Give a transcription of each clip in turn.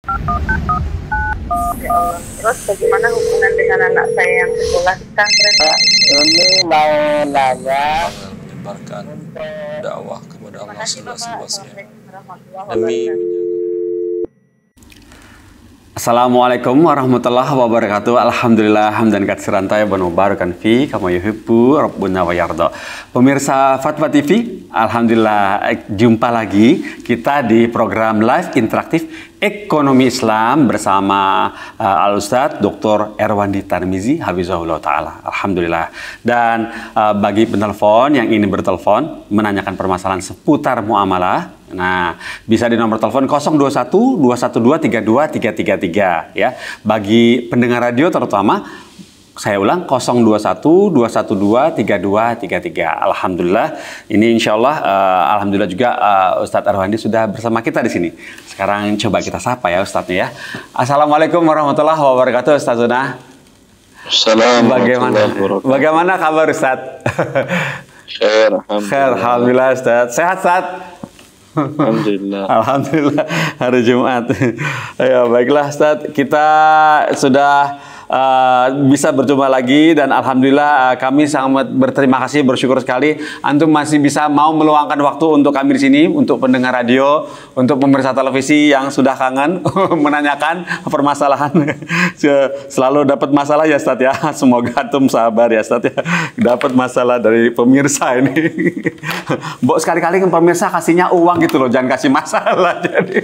Ya Allah. Terus bagaimana hubungan dengan anak saya yang sekolah di pesantren? Ini mau nanya menyebarkan dakwah kepada Terima Allah kasih Bapak. seluas-luasnya Assalamualaikum warahmatullahi demi wabarakatuh. Assalamualaikum warahmatullahi wabarakatuh. Alhamdulillah hamdan katsiran thayyiban mubarakan fi kama yuhibbu rabbuna wa yarda. Pemirsa Fatwa TV, alhamdulillah jumpa lagi kita di program live interaktif Ekonomi Islam bersama Al-Ustadz Dr. Erwandi Tarmizi Hafizahullah Ta'ala. Alhamdulillah. Dan bagi penelpon yang ingin bertelepon menanyakan permasalahan seputar muamalah, nah, bisa di nomor telepon 021 212 32 333 ya. Bagi pendengar radio terutama, saya ulang 021 212 32 33. Alhamdulillah, ini insya Allah, alhamdulillah juga Ustadz Arwandi sudah bersama kita di sini. Sekarang coba kita sapa ya Ustadznya ya. Assalamualaikum warahmatullahi wabarakatuh Ustazuna. Bagaimana kabar Ustadz? Khair, Alhamdulillah Ustadz. Sehat Ustadz? Alhamdulillah. Alhamdulillah hari Jumat. Ya baiklah Ustaz, kita sudah bisa berjumpa lagi dan alhamdulillah kami sangat berterima kasih, bersyukur sekali antum masih bisa mau meluangkan waktu untuk kami di sini, untuk pendengar radio, untuk pemirsa televisi yang sudah kangen menanyakan permasalahan. Selalu dapat masalah ya Ustaz ya. Semoga antum sabar ya Ustaz ya. Dapat masalah dari pemirsa ini. Mbok sekali-kali kan pemirsa kasihnya uang gitu loh, jangan kasih masalah. Jadi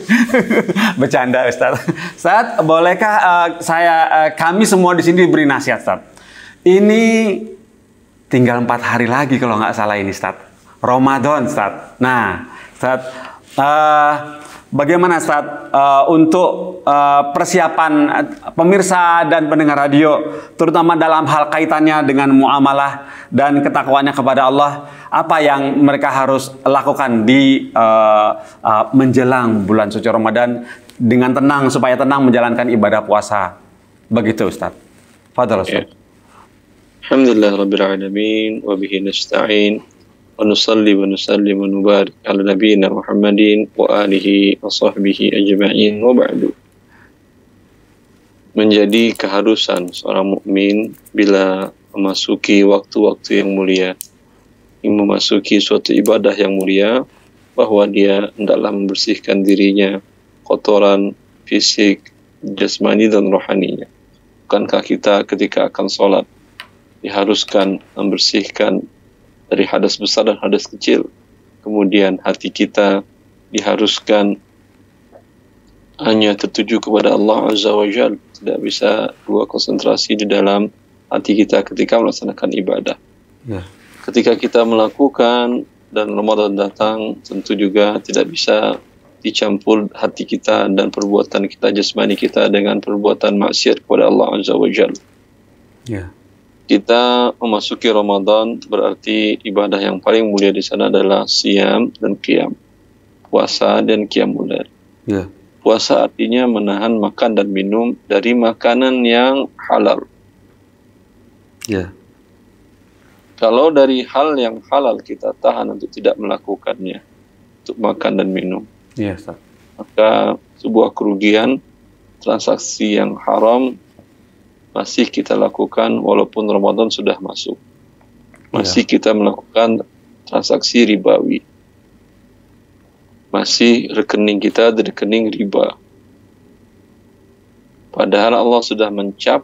bercanda Ustaz. Ustaz, bolehkah kami semua di sini diberi nasihat Ustaz? Ini tinggal 4 hari lagi kalau nggak salah ini Ustaz. Ramadan Ustaz. Nah, Ustaz, bagaimana Ustaz untuk persiapan pemirsa dan pendengar radio, terutama dalam hal kaitannya dengan muamalah dan ketakwaannya kepada Allah, apa yang mereka harus lakukan di menjelang bulan suci Ramadan dengan tenang, supaya tenang menjalankan ibadah puasa? Begitu Ustaz. Fadhal Ustaz. Alhamdulillah rabbil alamin wa bihi nasta'in wa nusalli wa nusallim wa nubarik ala nabiyyina Muhammadin wa alihi wa sahbihi ajma'in wa ba'du. Menjadi keharusan seorang mukmin bila memasuki waktu-waktu yang mulia, memasuki suatu ibadah yang mulia, bahwa dia hendaklah membersihkan dirinya, kotoran fisik, jasmani dan rohaninya. Bukankah kita ketika akan sholat diharuskan membersihkan dari hadas besar dan hadas kecil? Kemudian hati kita diharuskan hanya tertuju kepada Allah Azza wa Jalla. Tidak bisa dua konsentrasi di dalam hati kita ketika melaksanakan ibadah. Ya. Ketika kita melakukan dan Ramadan datang, tentu juga tidak bisa dicampur hati kita dan perbuatan kita, jasmani kita, dengan perbuatan maksiat kepada Allah Azza wa Jalla. Ya. Kita memasuki Ramadan, berarti ibadah yang paling mulia di sana adalah siyam dan qiyam. Puasa dan qiyamul lail. Ya. Puasa artinya menahan makan dan minum dari makanan yang halal. Ya. Kalau dari hal yang halal kita tahan untuk tidak melakukannya, untuk makan dan minum, Iya, Ustaz. maka sebuah kerugian, transaksi yang haram masih kita lakukan walaupun Ramadan sudah masuk. Masih kita melakukan transaksi ribawi. Masih rekening kita di rekening riba. Padahal Allah sudah mencap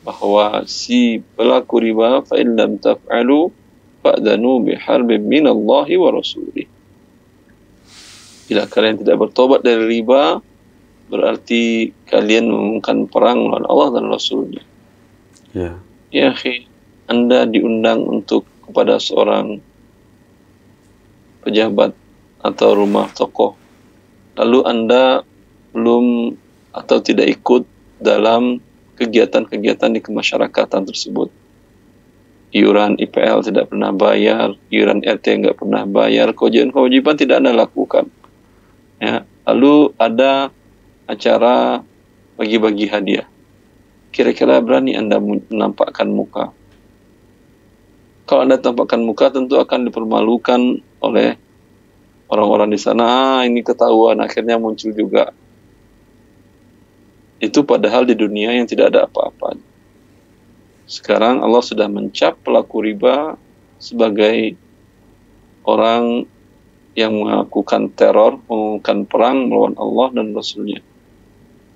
bahwa si pelaku riba, fa in lam taf'alu fa'danu biharbin minallahi wa rasulih. Bila kalian tidak bertobat dari riba, berarti kalian mengumumkan perang melawan Allah dan Rasulnya. Ya. Ya, Anda diundang untuk kepada seorang pejabat atau rumah tokoh, lalu Anda belum atau tidak ikut dalam kegiatan-kegiatan di kemasyarakatan tersebut. Iuran IPL tidak pernah bayar, iuran RT nggak pernah bayar, kewajiban tidak Anda lakukan. Ya, lalu ada acara bagi-bagi hadiah. Kira-kira berani Anda menampakkan muka? Kalau Anda tampakkan muka, tentu akan dipermalukan oleh orang-orang di sana. Ini ketahuan, akhirnya muncul juga Itu padahal di dunia yang tidak ada apa-apa. Sekarang Allah sudah mencap pelaku riba sebagai orang yang melakukan teror, melakukan perang melawan Allah dan Rasulnya.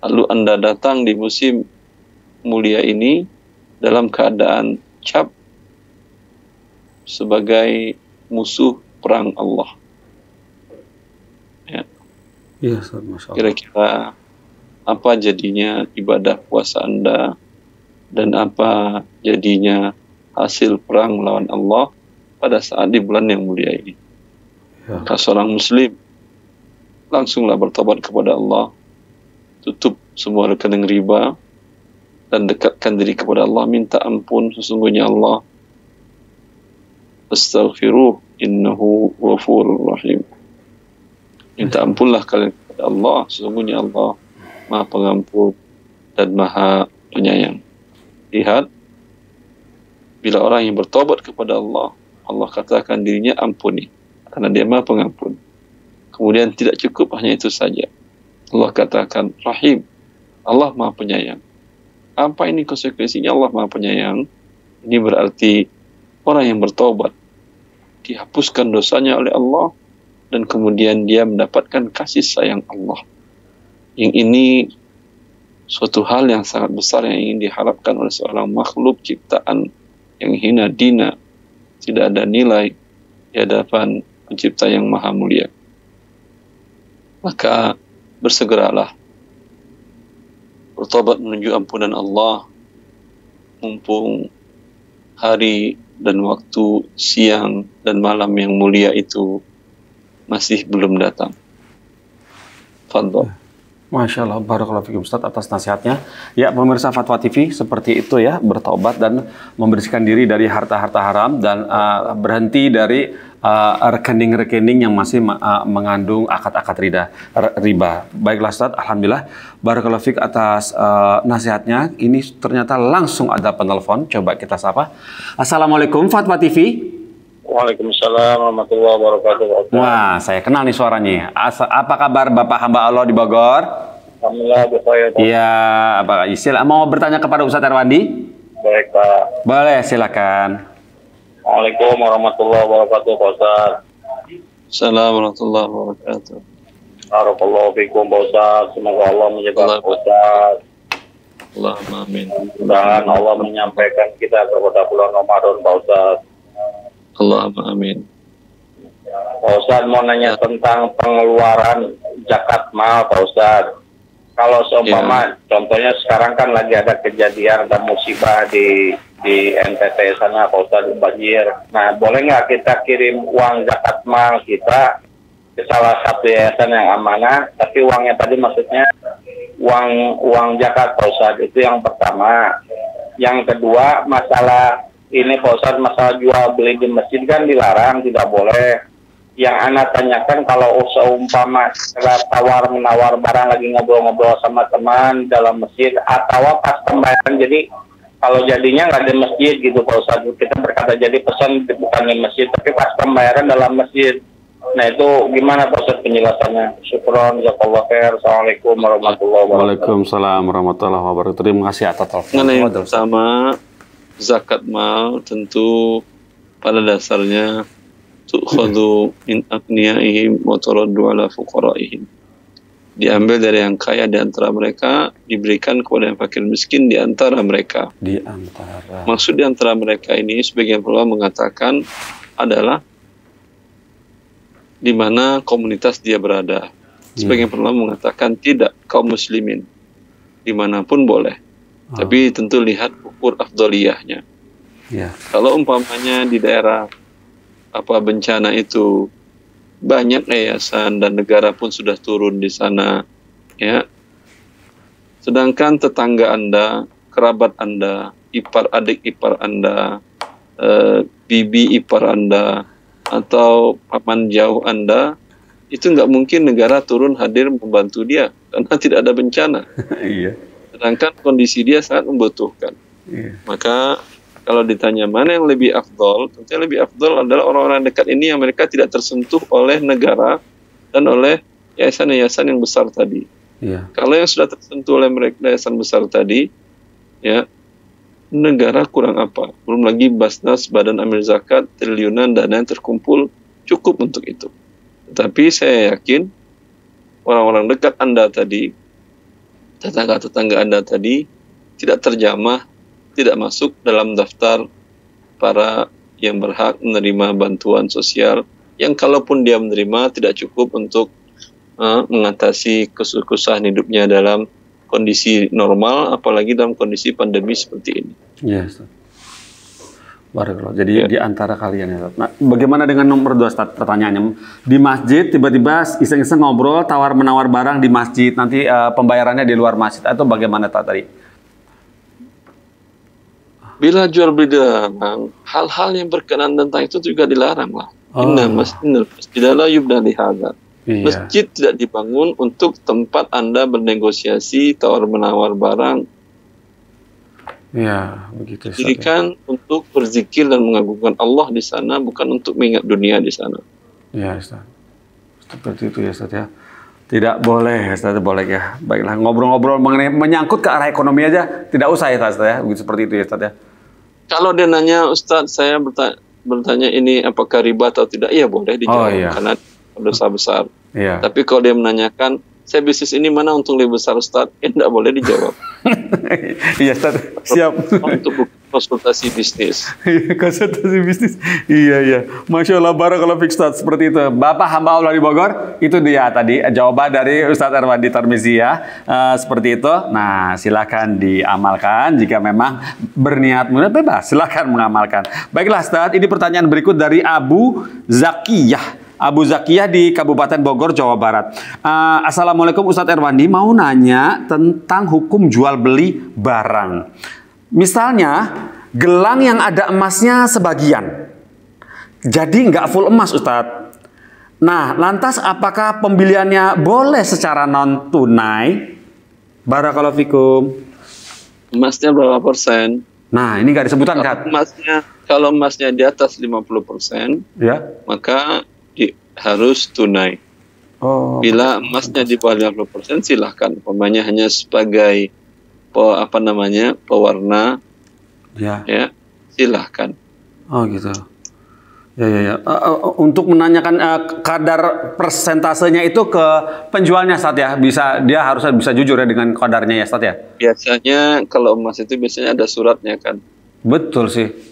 Lalu Anda datang di musim mulia ini dalam keadaan cap sebagai musuh perang Allah. Ya. Iya, Masya Allah. Kira-kira apa jadinya ibadah puasa Anda dan apa jadinya hasil perang melawan Allah pada saat di bulan yang mulia ini. Ya. Maka seorang muslim langsunglah bertobat kepada Allah, tutup semua rekening riba dan dekatkan diri kepada Allah, minta ampun, sesungguhnya Allah astaghfiruh innahu ghafurur rahim. Minta ampunlah kalian kepada Allah, sesungguhnya Allah Maha Pengampun dan Maha Penyayang. Lihat, bila orang yang bertobat kepada Allah, Allah katakan dirinya ampuni karena dia Maha Pengampun. Kemudian tidak cukup hanya itu saja, Allah katakan Rahim, Allah Maha Penyayang. Apa ini konsekuensinya Allah Maha Penyayang? Ini berarti orang yang bertobat dihapuskan dosanya oleh Allah dan kemudian dia mendapatkan kasih sayang Allah. Yang ini suatu hal yang sangat besar yang ingin diharapkan oleh seorang makhluk ciptaan yang hina dina, tidak ada nilai di hadapan pencipta yang maha mulia. Maka bersegeralah bertobat menuju ampunan Allah, mumpung hari dan waktu siang dan malam yang mulia itu masih belum datang. Fadhol. Masya Allah, barakallahu fikum Ustaz atas nasihatnya. Ya, pemirsa Fatwa TV, seperti itu ya, bertobat dan membersihkan diri dari harta-harta haram dan berhenti dari rekening-rekening yang masih mengandung akad-akad riba. Baiklah Ustaz, alhamdulillah, barakallahu fik atas nasihatnya. Ini ternyata langsung ada penelpon, coba kita sapa. Assalamualaikum Fatwa TV. Waalaikumsalam warahmatullahi wabarakatuh. Wah, saya kenal nih suaranya. Apa kabar Bapak hamba Allah di Bogor? Alhamdulillah, saya. Iya, Pak Isil. Mau bertanya kepada Ustadz Erwandi? Baik, Pak. Boleh, silakan. Waalaikumsalam warahmatullahi wabarakatuh, Pak Ustaz. Assalamualaikum warahmatullahi wabarakatuh. Barakallahu fikum, Pak Ustaz. Semoga Allah menjaga Pak Ustaz. Allahumma amin. Dan Allah menyampaikan kita kepada bulan Ramadan, Pak Ustaz. Allahumma amin. Pak Ustaz mau nanya tentang pengeluaran zakat mal, Pak Ustaz. Kalau seumpama, contohnya sekarang kan lagi ada kejadian dan musibah di NTT sana, Pak Ustaz, banjir. Nah, boleh nggak kita kirim uang zakat mal kita ke salah satu yayasan yang amanah, tapi uangnya tadi maksudnya uang zakat, Pak Ustaz. Itu yang pertama. Yang kedua, masalah ini Pak Ustaz, masalah jual beli di masjid kan dilarang, tidak boleh. Yang anak tanyakan kalau seumpama tawar-menawar barang lagi ngobrol-ngobrol sama teman dalam masjid atau pas pembayaran, jadi kalau jadinya nggak di masjid gitu Pak Ustaz, kita berkata jadi pesan bukan di masjid tapi pas pembayaran dalam masjid. Nah itu gimana Pak Ustaz penjelasannya? Syukron, jazakallahu khair. Assalamualaikum warahmatullahi wabarakatuh. Waalaikumsalam warahmatullahi wabarakatuh. Terima kasih atas telepon. Mengenai yang pertama, zakat mal tentu pada dasarnya tu'khadhu min aghniyaihim wa turaddu ala fuqaraihim. Diambil dari yang kaya di antara mereka, diberikan kepada yang fakir miskin di antara mereka. Maksud di antara mereka ini sebagian ulama mengatakan adalah di mana komunitas dia berada. Sebagian ulama mengatakan tidak, kaum muslimin dimanapun boleh. Tapi tentu lihat ukur afdoliyahnya. Kalau umpamanya di daerah bencana itu banyak yayasan dan negara pun sudah turun di sana, ya. Sedangkan tetangga Anda, kerabat Anda, adik ipar Anda, bibi ipar Anda, atau paman jauh Anda, itu nggak mungkin negara turun hadir membantu dia karena tidak ada bencana. Sedangkan kondisi dia sangat membutuhkan. Maka kalau ditanya mana yang lebih afdol, tentunya lebih afdol adalah orang-orang dekat ini yang mereka tidak tersentuh oleh negara dan oleh yayasan-yayasan yang besar tadi. Iya. Kalau yang sudah tersentuh oleh yayasan besar tadi, ya negara kurang apa? Belum lagi Basnas, Badan Amil Zakat, triliunan dana yang terkumpul cukup untuk itu. Tetapi saya yakin orang-orang dekat Anda tadi, tetangga-tetangga Anda tadi, tidak terjamah, tidak masuk dalam daftar para yang berhak menerima bantuan sosial, yang kalaupun dia menerima tidak cukup untuk mengatasi kesusahan hidupnya dalam kondisi normal, apalagi dalam kondisi pandemi seperti ini. Iya, Ustaz. Barakallah. Jadi di antara kalian ya, Ustaz. Nah, bagaimana dengan nomor 2, Ustaz? Pertanyaannya, di masjid tiba-tiba iseng-iseng ngobrol, tawar-menawar barang di masjid, nanti pembayarannya di luar masjid, atau bagaimana tadi? Bila jual beli dilarang, hal-hal yang berkenaan tentang itu juga dilarang lah. Inna masjidil la yubna lihadza. Iya. Masjid tidak dibangun untuk tempat Anda bernegosiasi, tawar-menawar barang. Iya, begitu. Didirikan untuk berzikir dan mengagungkan Allah di sana, bukan untuk mengingat dunia di sana. Iya, Ustaz. Seperti itu ya, Ustaz ya. Tidak boleh, Ustaz, boleh ya. Baiklah, ngobrol-ngobrol mengenai menyangkut ke arah ekonomi aja, tidak usah ya, Ustaz ya. Begitu, seperti itu ya, Ustaz ya. Kalau dia nanya, Ustaz, saya bertanya ini apakah riba atau tidak, iya boleh dijawab, karena dosa besar. Iya. Tapi kalau dia menanyakan, saya bisnis ini mana untung lebih besar, Ustaz, tidak boleh dijawab. Iya, Ustaz. Siap. Untuk konsultasi bisnis. Konsultasi bisnis. Iya. Masya Allah, barakallahu fiik, Ustaz. Seperti itu. Bapak hamba Allah di Bogor, itu dia tadi jawaban dari Ustaz Erwandi Tarmizi ya. Seperti itu. Nah, silakan diamalkan. Jika memang berniat mudah, bebas. Silakan mengamalkan. Baiklah, Ustaz. Ini pertanyaan berikut dari Abu Zakiyah. Abu Zakiyah di Kabupaten Bogor, Jawa Barat. Assalamualaikum Ustadz Erwandi, mau nanya tentang hukum jual beli barang. Misalnya, gelang yang ada emasnya sebagian. Jadi nggak full emas, Ustadz. Nah, lantas apakah pembeliannya boleh secara non-tunai? Barakallahu fikum. Emasnya berapa persen? Nah, ini nggak disebutkan, kan? Kalau emasnya di atas 50%, ya, maka harus tunai. Bila emasnya di bawah 50%, silahkan. Umpamanya hanya sebagai pewarna, ya silahkan. Oh gitu. Ya. Untuk menanyakan kadar persentasenya itu ke penjualnya, Ustaz ya. Dia harusnya bisa jujur ya dengan kadarnya ya, Ustaz ya. Biasanya kalau emas itu biasanya ada suratnya kan. Betul sih.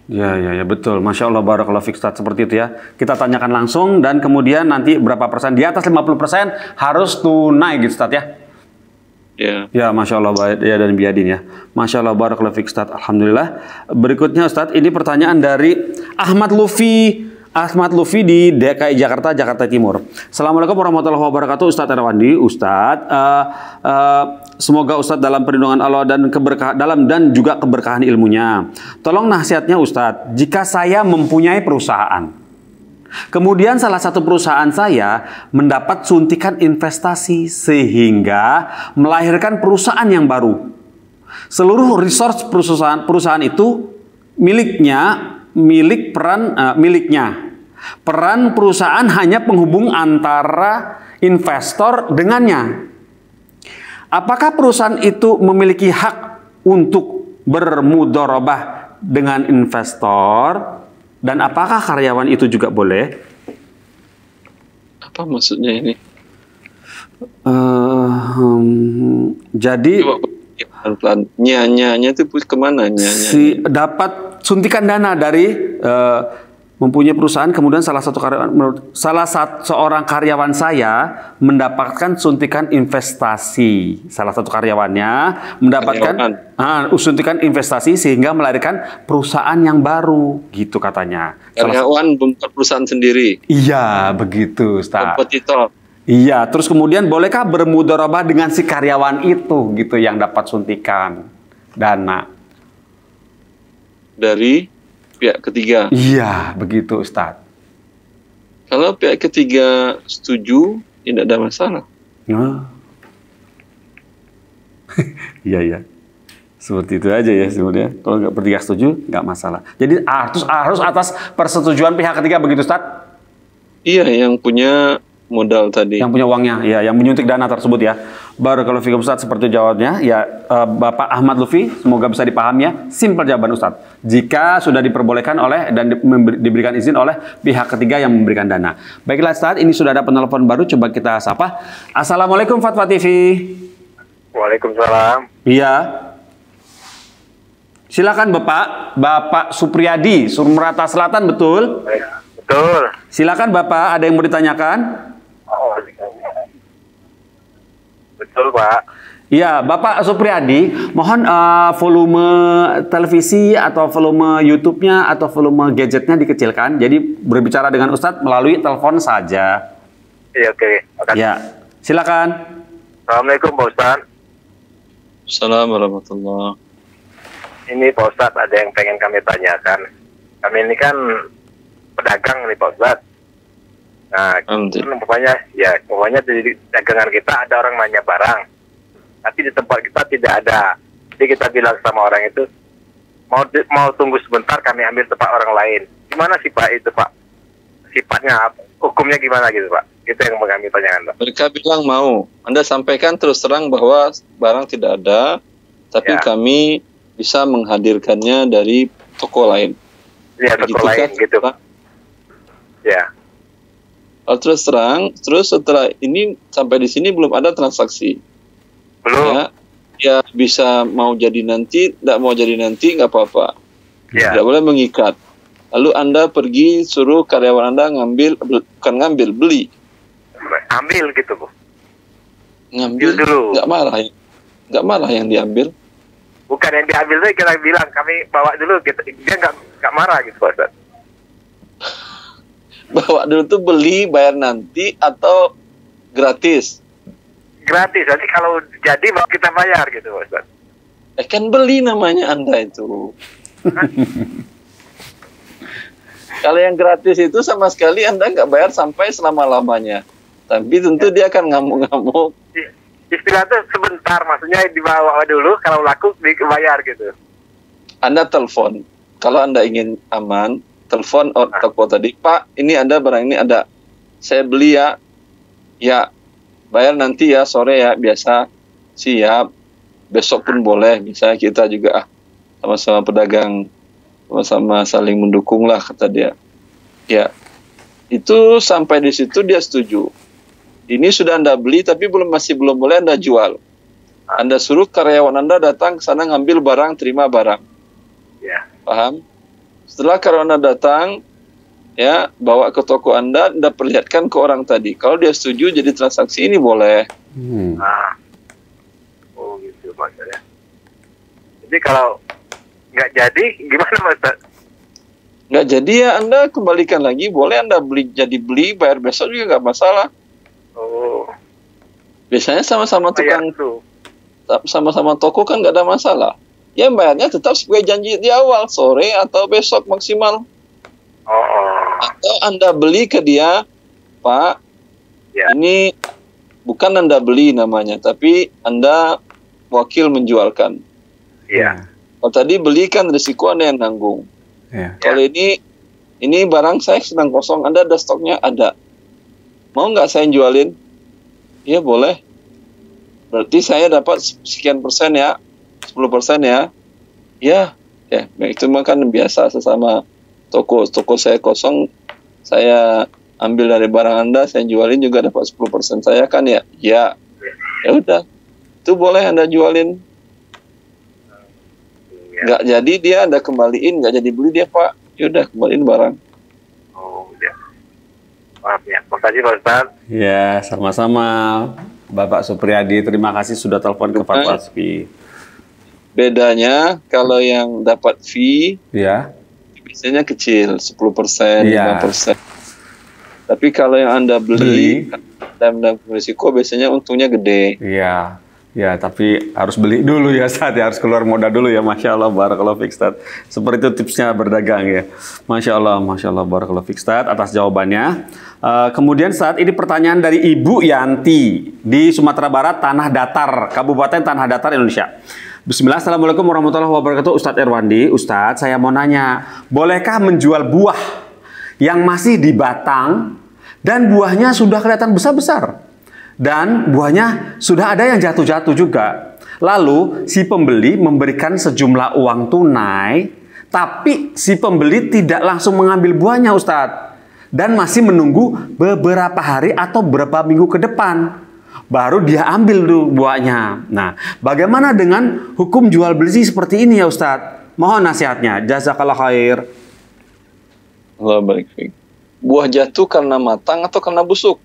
Ya, betul. Masya Allah, barakallahu fiik, Ustaz. Seperti itu ya. Kita tanyakan langsung dan kemudian nanti berapa persen. Di atas 50% harus tunai gitu, Ustaz ya. Ya, Masya Allah, ya, dan biadin ya. Masya Allah, barakallahu fiik, Ustaz. Alhamdulillah. Berikutnya, Ustaz, ini pertanyaan dari Ahmad Lufi di DKI Jakarta Timur. Assalamualaikum warahmatullahi wabarakatuh, Ustadz Erwandi. Ustadz, semoga Ustadz dalam perlindungan Allah dan juga keberkahan ilmunya. Tolong nasihatnya, Ustadz, jika saya mempunyai perusahaan, kemudian salah satu perusahaan saya mendapat suntikan investasi sehingga melahirkan perusahaan yang baru. Seluruh resource perusahaan itu miliknya. Peran perusahaan hanya penghubung antara investor dengannya. Apakah perusahaan itu memiliki hak untuk bermudharabah dengan investor? Dan apakah karyawan itu juga boleh? Apa maksudnya ini? Jadi Nyanya itu kemana? Dapat suntikan dana dari mempunyai perusahaan, kemudian seorang karyawan saya mendapatkan suntikan investasi. Salah satu karyawannya mendapatkan suntikan investasi sehingga melahirkan perusahaan yang baru, gitu katanya. Karyawan membuat perusahaan sendiri. Iya, begitu, Ustaz. Kompetitor. Iya, terus kemudian bolehkah bermudharabah dengan si karyawan itu, gitu, yang dapat suntikan dana dari pihak ketiga? Iya, begitu, Ustaz. Kalau pihak ketiga setuju, tidak ada masalah. Iya. Seperti itu aja ya sebenarnya. Kalau nggak bertiga setuju, nggak masalah. Jadi harus atas persetujuan pihak ketiga, begitu, Ustaz? Iya, yang punya modal tadi. Yang punya uangnya, ya, yang menyuntik dana tersebut ya. Barakallahu fikum Ustaz, seperti jawabnya. Ya, Bapak Ahmad Lutfi, semoga bisa dipahami ya. Simpel jawaban Ustaz. Jika sudah diperbolehkan oleh dan diberikan izin oleh pihak ketiga yang memberikan dana. Baiklah Ustaz, ini sudah ada penelpon baru, coba kita sapa. Assalamualaikum Fatwa TV. Waalaikumsalam. Iya. Silakan Bapak Supriyadi, Sumatera Selatan, betul? Betul. Silakan Bapak, ada yang mau ditanyakan? Oh, betul Pak. Iya, Bapak Supriyadi, mohon volume televisi atau volume YouTube-nya atau volume gadgetnya dikecilkan. Jadi berbicara dengan Ustadz melalui telepon saja. Iya, oke. Makasih. Ya, silakan. Assalamualaikum Pak Ustadz. Assalamualaikum warahmatullahi. Ini Pak Ustadz ada yang pengen kami tanyakan. Kami ini kan pedagang nih Pak Ustadz. Nah, umpamanya di dagangan kita ada orang nanya barang, tapi di tempat kita tidak ada. Jadi kita bilang sama orang itu, mau tunggu sebentar, kami ambil tempat orang lain. Gimana sih Pak itu Pak? Sifatnya, hukumnya gimana gitu Pak? Itu yang mau kami tanyakan Pak. Mereka bilang mau. Anda sampaikan terus terang bahwa barang tidak ada, tapi kami bisa menghadirkannya dari toko lain. Iya, toko lain kan, gitu Pak. Ya. Kalau terus terang, terus setelah ini sampai di sini belum ada transaksi. Belum. Ya bisa mau jadi nanti, tidak mau jadi nanti, nggak apa-apa. Ya. Tidak boleh mengikat. Lalu Anda pergi suruh karyawan Anda beli. Ambil gitu Bu. Ngambil dulu. Nggak marah yang diambil. Bukan yang diambil tuh kita bilang kami bawa dulu gitu. Dia nggak marah gitu Pak Ustadz. Bawa dulu tuh beli, bayar nanti atau gratis? Gratis, nanti kalau jadi baru kita bayar gitu Pak Ustadz. Kan beli namanya Anda itu. Kalau yang gratis itu sama sekali Anda nggak bayar sampai selama-lamanya. Tapi tentu dia akan ngamuk-ngamuk. Istilah itu sebentar, maksudnya dibawa dulu, kalau laku dibayar gitu. Anda telepon, kalau Anda ingin aman, telepon toko tadi, Pak, ini ada barang ini ada, saya beli ya, bayar nanti ya, sore ya, biasa, siap, besok pun boleh, misalnya kita juga sama-sama pedagang, sama-sama saling mendukung lah, kata dia. Ya, itu sampai di situ dia setuju. Ini sudah Anda beli, tapi masih belum boleh Anda jual. Anda suruh karyawan Anda datang ke sana ngambil barang, terima barang. Ya. Paham? Setelah karyawan Anda datang, ya bawa ke toko Anda perlihatkan ke orang tadi. Kalau dia setuju, jadi transaksi ini boleh. Oh gitu maksudnya. Jadi kalau nggak jadi, gimana Mas? Nggak jadi ya Anda kembalikan lagi. Boleh Anda beli, bayar besok juga nggak masalah. Oh. Biasanya sama-sama tukang sama-sama toko kan nggak ada masalah. Ya bayarnya tetap sesuai janji di awal, sore atau besok maksimal. Atau Anda beli ke dia, Pak, ini bukan Anda beli namanya, tapi Anda wakil menjualkan. Iya. Kalau tadi beli kan risiko Anda yang nanggung. Kalau ini barang saya sedang kosong, Anda ada stoknya? Ada. Mau nggak saya jualin? Iya boleh. Berarti saya dapat sekian persen ya, 10% ya. Ya, itu mah kan biasa sesama toko saya kosong, saya ambil dari barang Anda, saya jualin juga dapat 10% saya kan ya. Ya udah, itu boleh Anda jualin. Nggak jadi dia Anda kembaliin, nggak jadi beli dia Pak. Ya udah kembaliin barang. Maaf ya, makasih Pak Ustadz. Ya, sama-sama Bapak Supriyadi. Terima kasih sudah telepon ke Fatwa TV. Bedanya kalau yang dapat fee, biasanya kecil, 10%, 5%. Tapi kalau yang Anda beli dan risiko biasanya untungnya gede. Iya. Ya, tapi harus beli dulu ya Ustaz, harus keluar modal dulu ya. Masya Allah, barakallahu fiik Ustaz. Seperti itu tipsnya berdagang ya. Masya Allah, barakallahu fiik Ustaz atas jawabannya. Kemudian saat ini pertanyaan dari Ibu Yanti di Sumatera Barat, Tanah Datar, Kabupaten Tanah Datar, Indonesia. Bismillah, Assalamualaikum warahmatullahi wabarakatuh. Ustadz Erwandi, Ustadz saya mau nanya, bolehkah menjual buah yang masih di batang Dan buahnya sudah kelihatan besar-besar. Dan buahnya sudah ada yang jatuh-jatuh juga. Lalu si pembeli memberikan sejumlah uang tunai, tapi si pembeli tidak langsung mengambil buahnya, Ustadz. Dan masih menunggu beberapa hari atau beberapa minggu ke depan. Baru dia ambil tuh buahnya. Nah, bagaimana dengan hukum jual beli seperti ini ya Ustadz? Mohon nasihatnya. Jazakallah khair. Allah barik fiik. Buah jatuh karena matang atau karena busuk?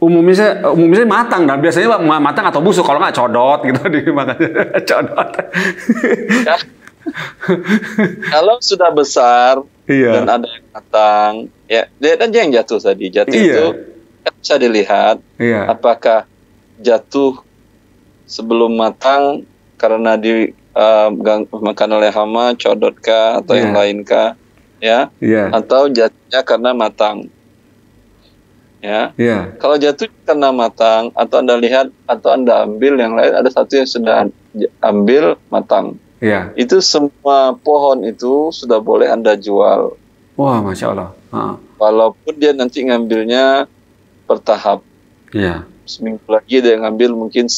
Umumnya matang, dan biasanya matang atau busuk. Kalau nggak codot gitu dimakan. Codot. Ya. Kalau sudah besar Iya. dan ada yang matang, ya lihat aja yang jatuh tadi. Jatuh Iya. itu kan bisa dilihat Iya. apakah jatuh sebelum matang karena makan oleh hama, codot kah atau yang Iya. lain kah, ya? Iya. Atau jatuhnya karena matang. Ya. Iya. Kalau jatuh karena matang, atau Anda lihat, atau Anda ambil yang lain, ada satu yang sudah ambil matang. Iya. Itu semua pohon itu sudah boleh Anda jual. Wah, Masya Allah. Walaupun dia nanti ngambilnya bertahap. Iya. Seminggu lagi dia ngambil mungkin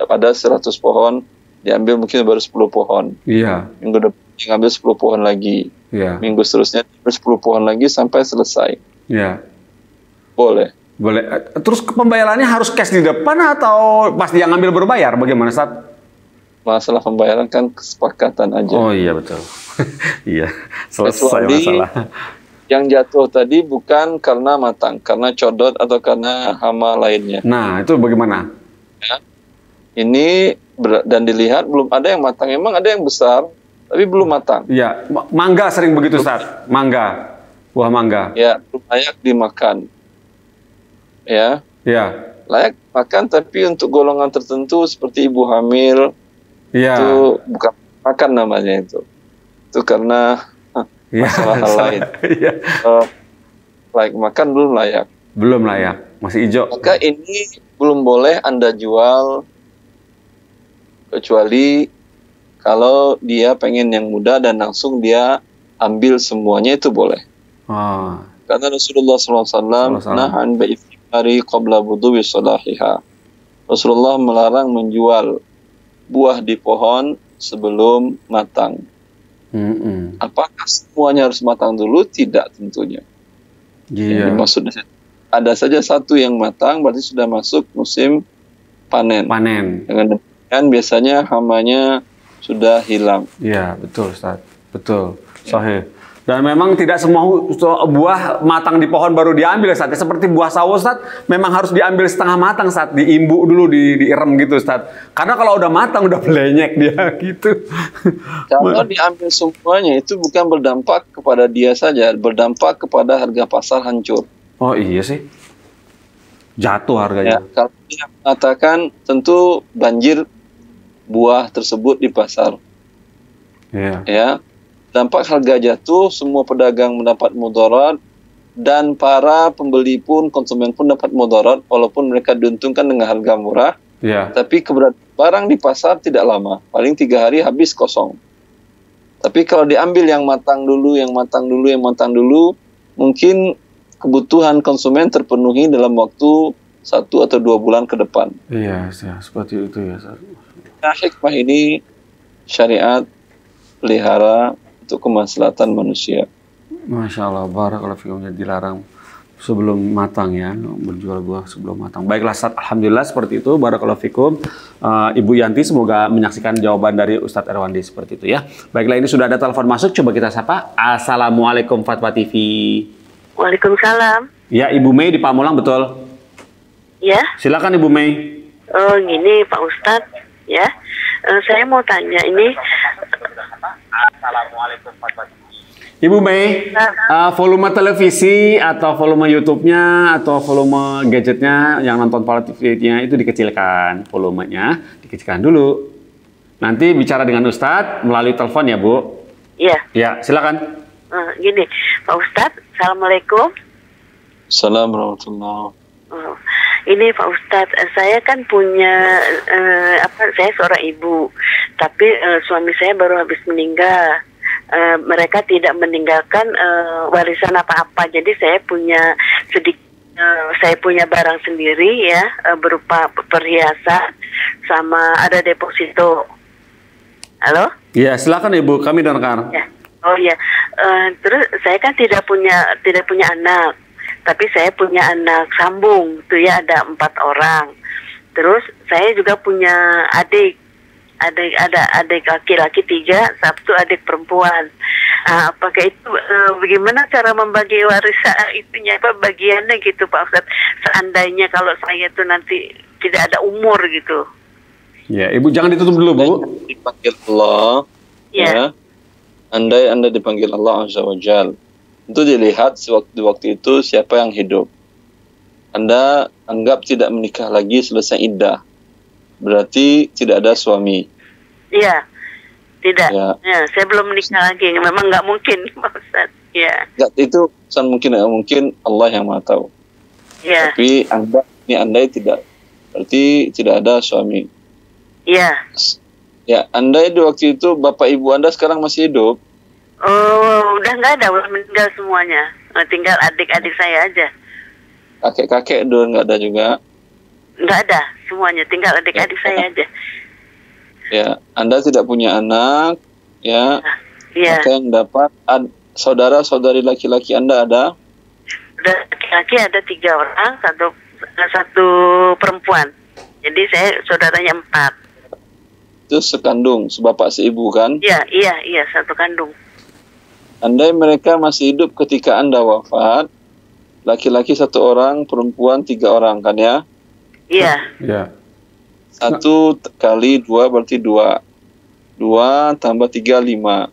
ada 100 pohon, diambil mungkin baru 10 pohon. Iya. Minggu depan dia ngambil 10 pohon lagi. Iya. Minggu seterusnya 10 pohon lagi sampai selesai. Iya. Boleh. Boleh. Terus pembayarannya harus cash di depan atau pas dia ngambil berbayar? Bagaimana, Ustaz? Masalah pembayaran kan kesepakatan aja. Oh iya, betul. Iya, selesai Kecuali masalah. yang jatuh tadi bukan karena matang, karena codot atau karena hama lainnya. Nah, itu bagaimana? Ya. Ini dan dilihat belum ada yang matang. Emang ada yang besar, tapi belum matang. Iya, mangga sering begitu, Ustaz. Mangga. Buah mangga. Ya, belum layak dimakan. Ya, Iya. layak makan, tapi untuk golongan tertentu seperti ibu hamil Iya. itu bukan makan namanya itu. Itu karena Iya. masalah hal lain. Iya. Layak makan belum layak. Belum layak, masih hijau. Maka ini belum boleh Anda jual kecuali kalau dia pengen yang mudah dan langsung dia ambil semuanya, itu boleh. Oh. Karena Rasulullah SAW nahan ba'ifari qabla buduwi salahiha. Rasulullah melarang menjual buah di pohon sebelum matang. Apakah semuanya harus matang dulu? Tidak tentunya. Iya. Jadi maksudnya ada saja satu yang matang, berarti sudah masuk musim panen. Panen. Dengan demikian biasanya hamanya sudah hilang. Iya, betul, Ustaz. Betul. Sahih. Dan memang tidak semua buah matang di pohon baru diambil, Ustaz. Seperti buah sawo, Ustaz, memang harus diambil setengah matang, Ustaz. Diimbuk dulu, diirem gitu, Ustaz. Karena kalau udah matang, udah belenyek dia, gitu. Kalau diambil semuanya, itu bukan berdampak kepada dia saja, berdampak kepada harga pasar hancur. Oh iya sih. Jatuh harganya. Ya, kalau dia mengatakan, tentu banjir buah tersebut di pasar. Iya. Ya, dampak harga jatuh, semua pedagang mendapat mudarat, dan para pembeli pun, konsumen pun dapat mudarat, walaupun mereka diuntungkan dengan harga murah. Iya. Tapi barang di pasar tidak lama, paling 3 hari habis kosong. Tapi kalau diambil yang matang dulu, mungkin kebutuhan konsumen terpenuhi dalam waktu 1 atau 2 bulan ke depan. Iya, seperti itu ya. Nah, hikmah ini syariat pelihara untuk kemaslahatan manusia. Masya Allah, barakallahu fikum, dilarang sebelum matang ya, berjual buah sebelum matang. Baiklah, Ustaz, alhamdulillah seperti itu, barakallahu fikum. Ibu Yanti semoga menyaksikan jawaban dari Ustadz Erwandi seperti itu ya. Baiklah, ini sudah ada telepon masuk, coba kita sapa. Assalamualaikum Fatwa TV. Waalaikumsalam. Ya, Ibu Mei di Pamulang, betul? Ya. Silakan Ibu Mei. Oh, gini Pak Ustadz, ya. Saya mau tanya ini. Ibu Mei, volume televisi atau volume YouTube-nya atau volume gadgetnya yang nonton Fatwa TV-nya itu dikecilkan, volumenya dikecilkan dulu. Nanti bicara dengan Ustadz melalui telepon ya, Bu. Iya. Ya, silakan. Gini, Pak Ustadz, Assalamualaikum. Assalamualaikum warahmatullahi wabarakatuh. Oh, ini Pak Ustadz, saya kan punya saya seorang ibu, tapi suami saya baru habis meninggal. mereka tidak meninggalkan warisan apa-apa. Jadi saya punya saya punya barang sendiri ya, berupa perhiasan sama ada deposito. Halo? Iya, silakan Ibu, kami dengar. Ya. Oh ya, terus saya kan tidak punya anak, tapi saya punya anak sambung, tuh ya ada 4 orang. Terus saya juga punya adik laki-laki 3, satu adik perempuan. Apakah itu bagaimana cara membagi warisan itunya, apa bagiannya gitu Pak Ustadz? Seandainya kalau saya itu nanti tidak ada umur gitu. Ya, Ibu jangan ditutup dulu, Bu. Dipanggil Allah, ya. Andai Anda dipanggil Allah Azza wa Jal, itu dilihat waktu itu siapa yang hidup. Anda anggap tidak menikah lagi selesai iddah, berarti tidak ada suami. Iya, tidak. Ya. Ya, saya belum menikah lagi. Memang nggak mungkin, Pak Ustadz. Ya. Nggak, itu bukan mungkin Allah yang Maha Tahu. Ya. Tapi andai tidak, berarti tidak ada suami. Iya. Ya, andai di waktu itu bapak ibu Anda sekarang masih hidup. Oh, udah nggak ada, udah meninggal semuanya. Tinggal adik-adik saya aja. Kakek-kakek udah nggak ada juga. Nggak ada semuanya, tinggal adik-adik saya aja. Ya, Anda tidak punya anak, ya. Iya. Maka yang dapat saudara-saudari laki-laki Anda ada? Udah laki-laki ada 3 orang, satu perempuan. Jadi saya saudaranya 4. Itu sekandung, sebapak seibu kan? Iya, satu kandung. Andai mereka masih hidup ketika Anda wafat, laki-laki 1 orang, perempuan 3 orang kan ya? Iya. Ya. 1 kali 2 berarti 2. 2 tambah 3, 5.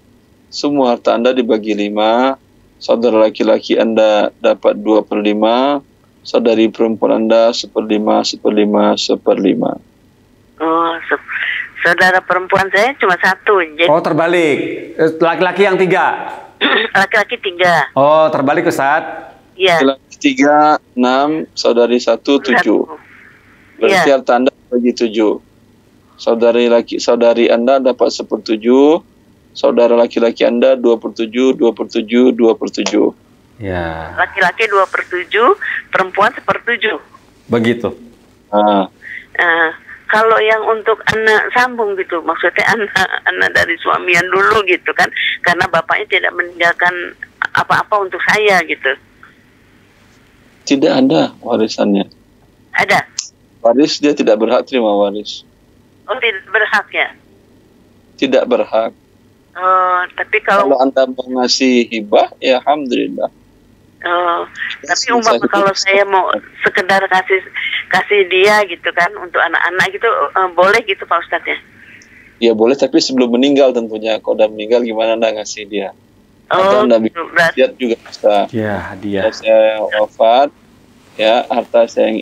Semua harta Anda dibagi 5. Saudara laki-laki Anda dapat 2/5. Saudari perempuan Anda 1/5, 1/5, 1/5. Oh, saudara perempuan saya cuma 1. Jadi Oh, terbalik. Laki-laki yang 3. laki-laki 3. Oh, terbalik Ustaz. Iya. Laki-laki 3, 6. Saudari 1, 7. Berarti Iya. harta Anda bagi 7. Saudari Anda dapat 1/7. Saudara laki-laki Anda 2/7, 2/7, 2/7. Ya. Laki-laki 2/7, perempuan 1/7. Begitu. Nah, Kalau yang untuk anak sambung gitu, maksudnya anak dari suami yang dulu gitu kan, karena bapaknya tidak meninggalkan apa-apa untuk saya gitu. tidak ada warisannya. Ada? Waris dia tidak berhak terima waris. Oh, tidak berhak ya? Tidak berhak. Oh, tapi Kalau Anda mau ngasih hibah, ya alhamdulillah. Tapi umpama kalau saya mau sekedar kasih dia gitu kan untuk anak-anak gitu, boleh gitu Pak Ustadz ya? Ya boleh, tapi sebelum meninggal tentunya. Kalau udah meninggal gimana Anda ngasih dia? Atau Anda gitu, berarti lihat juga bisa. Ya, hadiah. Kalau saya wafat, ya harta saya yang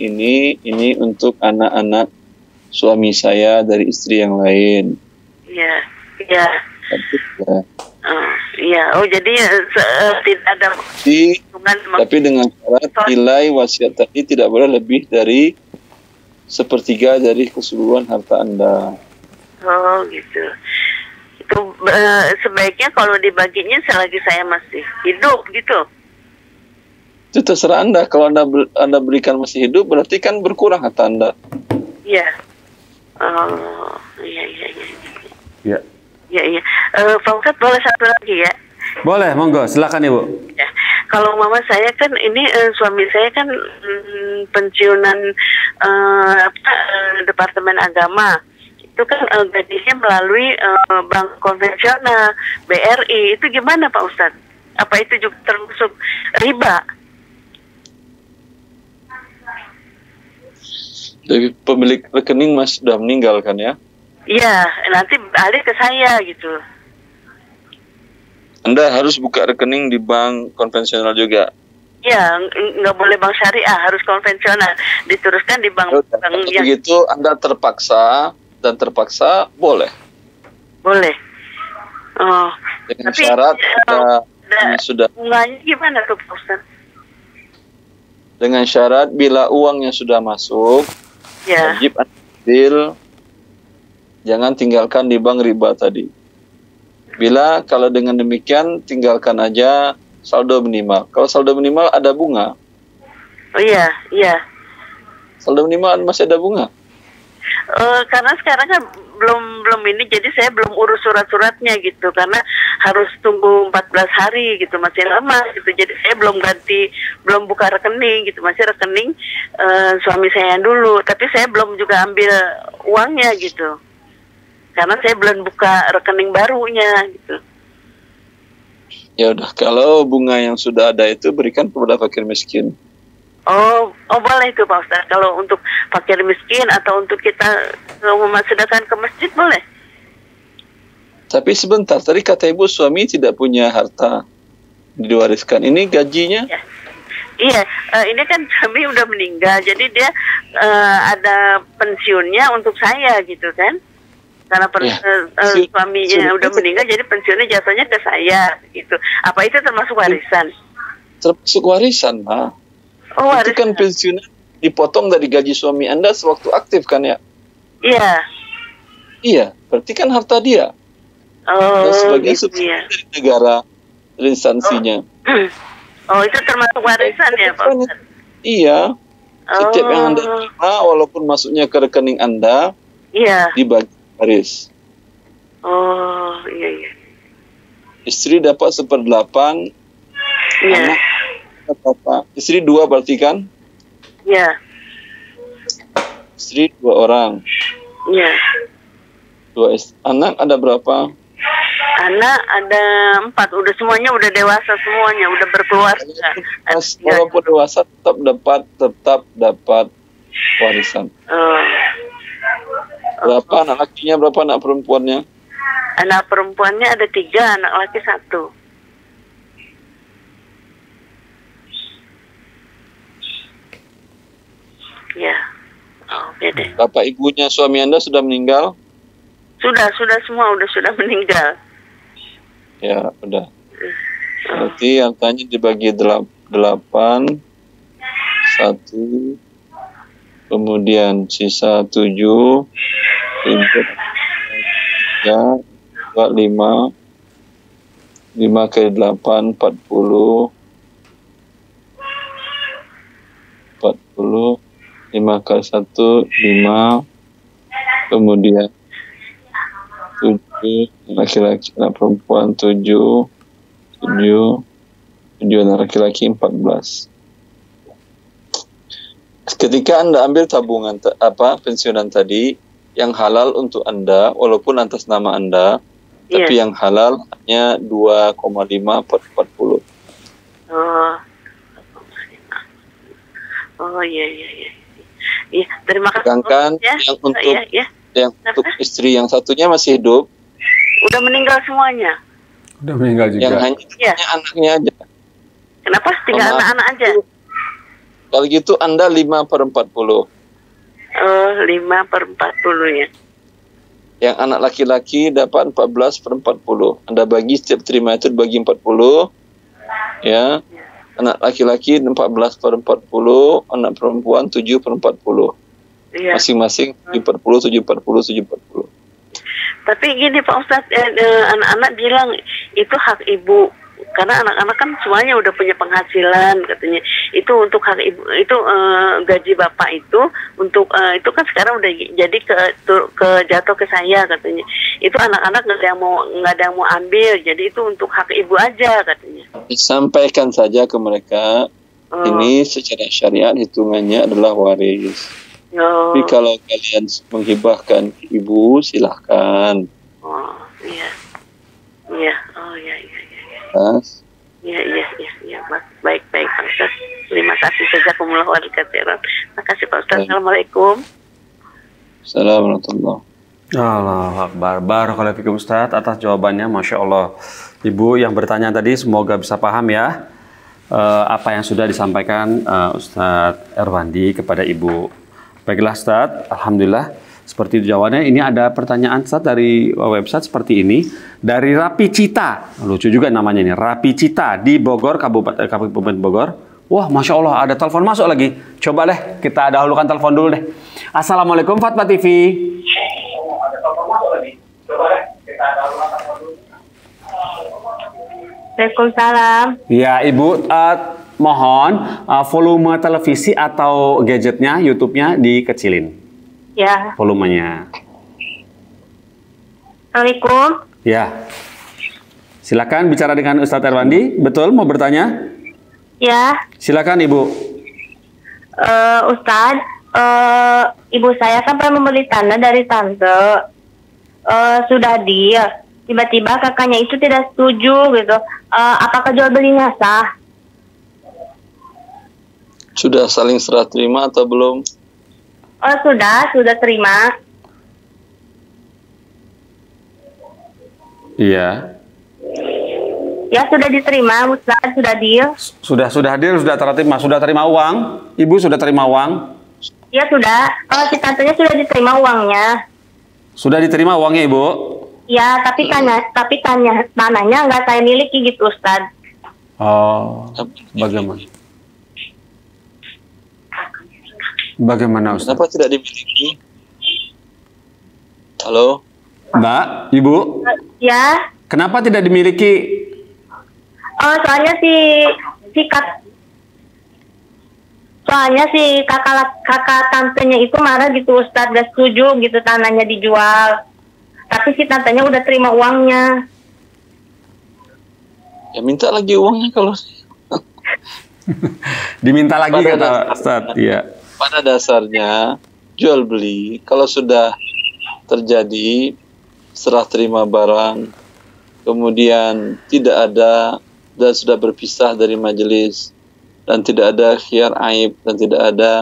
ini untuk anak-anak suami saya dari istri yang lain. Iya. Ya. Iya. Oh, jadi tidak ada Tapi dengan syarat nilai wasiat tadi tidak boleh lebih dari 1/3 dari keseluruhan harta Anda. Oh, gitu. Itu sebaiknya kalau dibaginya selagi saya masih hidup gitu. Itu terserah Anda. Kalau Anda berikan masih hidup, berarti kan berkurang harta Anda. Iya. Oh, iya. Ya. Iya. Pak Ustadz, boleh satu lagi ya? Boleh, monggo, silakan Ibu. Ya. Kalau mama saya kan ini suami saya kan pensiunan Departemen Agama. Itu kan gajinya melalui bank konvensional, BRI. Itu gimana Pak Ustadz? Apa itu juga termasuk riba? Jadi pemilik rekening Mas sudah meninggal kan ya? Iya, nanti balik ke saya gitu. Anda harus buka rekening di bank konvensional juga. Iya, nggak boleh bank syariah, harus konvensional. Diteruskan di bank yang... Begitu Anda terpaksa boleh. Boleh. Oh. Dengan Tapi, syarat sudah. Bunganya gimana tuh Pak Ustadz? Dengan syarat bila uangnya sudah masuk, Ya. wajib ambil, jangan tinggalkan di bank riba tadi. Bila kalau dengan demikian tinggalkan aja saldo minimal. Kalau saldo minimal ada bunga. Oh iya, iya. Saldo minimal masih ada bunga. Karena sekarang kan belum ini, jadi saya belum urus surat-suratnya gitu, karena harus tunggu 14 hari gitu, masih lama gitu. Jadi saya belum buka rekening gitu, masih rekening suami saya dulu. Tapi saya belum juga ambil uangnya gitu, karena saya belum buka rekening barunya gitu. Ya udah, kalau bunga yang sudah ada itu berikan kepada fakir miskin. Oh boleh itu Pak Ustaz. Kalau untuk fakir miskin atau untuk kita memasukkan ke masjid boleh. Tapi sebentar, tadi kata ibu suami tidak punya harta diwariskan. Ini gajinya? Ya. Iya, ini kan suami udah meninggal, jadi dia ada pensiunnya untuk saya gitu kan. Karena suaminya udah meninggal, jadi pensiunnya jatuhnya ke saya gitu. Apa itu termasuk warisan? Termasuk warisan, Pak. Oh, itu kan pensiun dipotong dari gaji suami Anda sewaktu aktif kan ya? Iya. Iya, berarti kan harta dia. Oh, dan sebagai gitu, subsidi ya. dari negara, dari instansinya. Oh, itu termasuk warisan ya, Pak Ustaz? Iya. Setiap yang Anda terima, walaupun masuknya ke rekening Anda, iya, dibagi waris. Oh, iya. Istri dapat 1/8, Iya. anak apa? Istri 2 berarti kan? Iya. Istri 2 orang. Iya. 2 anak ada berapa? Anak ada 4, udah semuanya udah dewasa semuanya, udah berkeluarga. Walaupun dewasa tetap dapat warisan. Berapa anak lakinya, berapa anak perempuannya? Anak perempuannya ada 3, anak laki 1. Ya, oke deh. Bapak ibunya suami Anda sudah meninggal? Sudah semua sudah meninggal. Ya, udah. Berarti hartanya dibagi 8, 1, kemudian sisa 7, 3, 5 kali 8, 40, 5 kali 1, 5, kemudian 7, laki-laki, anak perempuan 7 anak laki-laki 14. Ketika Anda ambil tabungan pensiunan tadi yang halal untuk Anda, walaupun atas nama Anda, tapi yang halal hanya 2,5 per 40. Oh iya. Iya, terima kasih. Sedangkan yang untuk istri yang satunya masih hidup. Udah meninggal semuanya. Udah meninggal juga. Yang hanya anaknya aja. Kenapa? Tinggal anak-anak aja. Kalau gitu Anda 5/40. 5/40 ya. Yang anak laki-laki dapat 14/40. Anda bagi setiap terima itu dibagi 40. Ya. Anak laki-laki 14/40, anak perempuan 7/40. Iya. Masing-masing 7/40, 7/40, 7/40. Tapi gini Pak Ustadz, anak-anak bilang itu hak ibu. Karena anak-anak kan semuanya udah punya penghasilan katanya. Itu untuk hak ibu, itu gaji bapak itu untuk itu kan sekarang udah jadi ke jatuh ke saya katanya. Itu anak-anak nggak ada yang mau ambil. Jadi itu untuk hak ibu aja katanya. Sampaikan saja ke mereka, ini secara syariat hitungannya adalah waris. Tapi kalau kalian menghibahkan ibu, silahkan. Oh iya. Oh iya. Iya. Baik Pak Ustaz. Terima kasih jazakumullah khairan. Terima kasih Pak Ustaz. Assalamualaikum. Assalamualaikum. Allah Akbar. Barakallahu fikum Ustaz atas jawabannya, Masya Allah. Ibu yang bertanya tadi semoga bisa paham ya apa yang sudah disampaikan Ustadz Erwandi kepada Ibu. Baiklah Ustadz, Alhamdulillah seperti itu jawabannya. Ini ada pertanyaan Ustadz dari website seperti ini. Dari Rapi Cita, lucu juga namanya ini, Rapi Cita di Bogor, Kabupaten Bogor. Wah, Masya Allah ada telepon masuk lagi. Coba deh kita dahulukan telepon dulu deh. Assalamualaikum Fatwa TV. Waalaikumsalam. Ya, Ibu, mohon volume televisi atau gadgetnya, YouTube-nya dikecilin. Ya. Volumenya. Assalamualaikum. Ya. Silakan bicara dengan Ustadz Erwandi. Betul, mau bertanya? Ya. Silakan, Ibu. Ustadz, ibu saya kan pernah membeli tanah dari tante. Sudah deal. Tiba-tiba kakaknya itu tidak setuju gitu. Apakah jual belinya sah? Sudah saling serah terima atau belum? Oh, sudah terima. Iya. Ya, sudah diterima, Ustaz, sudah deal. Sudah deal, sudah terima, sudah terima uang. Ibu sudah terima uang? Ya, sudah. Si tantenya sudah diterima uangnya. Sudah diterima uangnya, Ibu? Ya, tapi tanahnya nggak saya miliki gitu, Ustaz. Oh, bagaimana? Bagaimana, Ustaz? Kenapa tidak dimiliki? Halo? Mbak, Ibu? Ya. Kenapa tidak dimiliki? Soalnya si kakak tantenya itu marah gitu, Ustaz, gak setuju gitu tanahnya dijual. Tapi si tantenya udah terima uangnya. Ya minta lagi uangnya kalau diminta lagi kata Ustaz. Iya. Pada dasarnya jual beli kalau sudah terjadi serah terima barang, kemudian tidak ada dan sudah berpisah dari majelis dan tidak ada khiyar aib dan tidak ada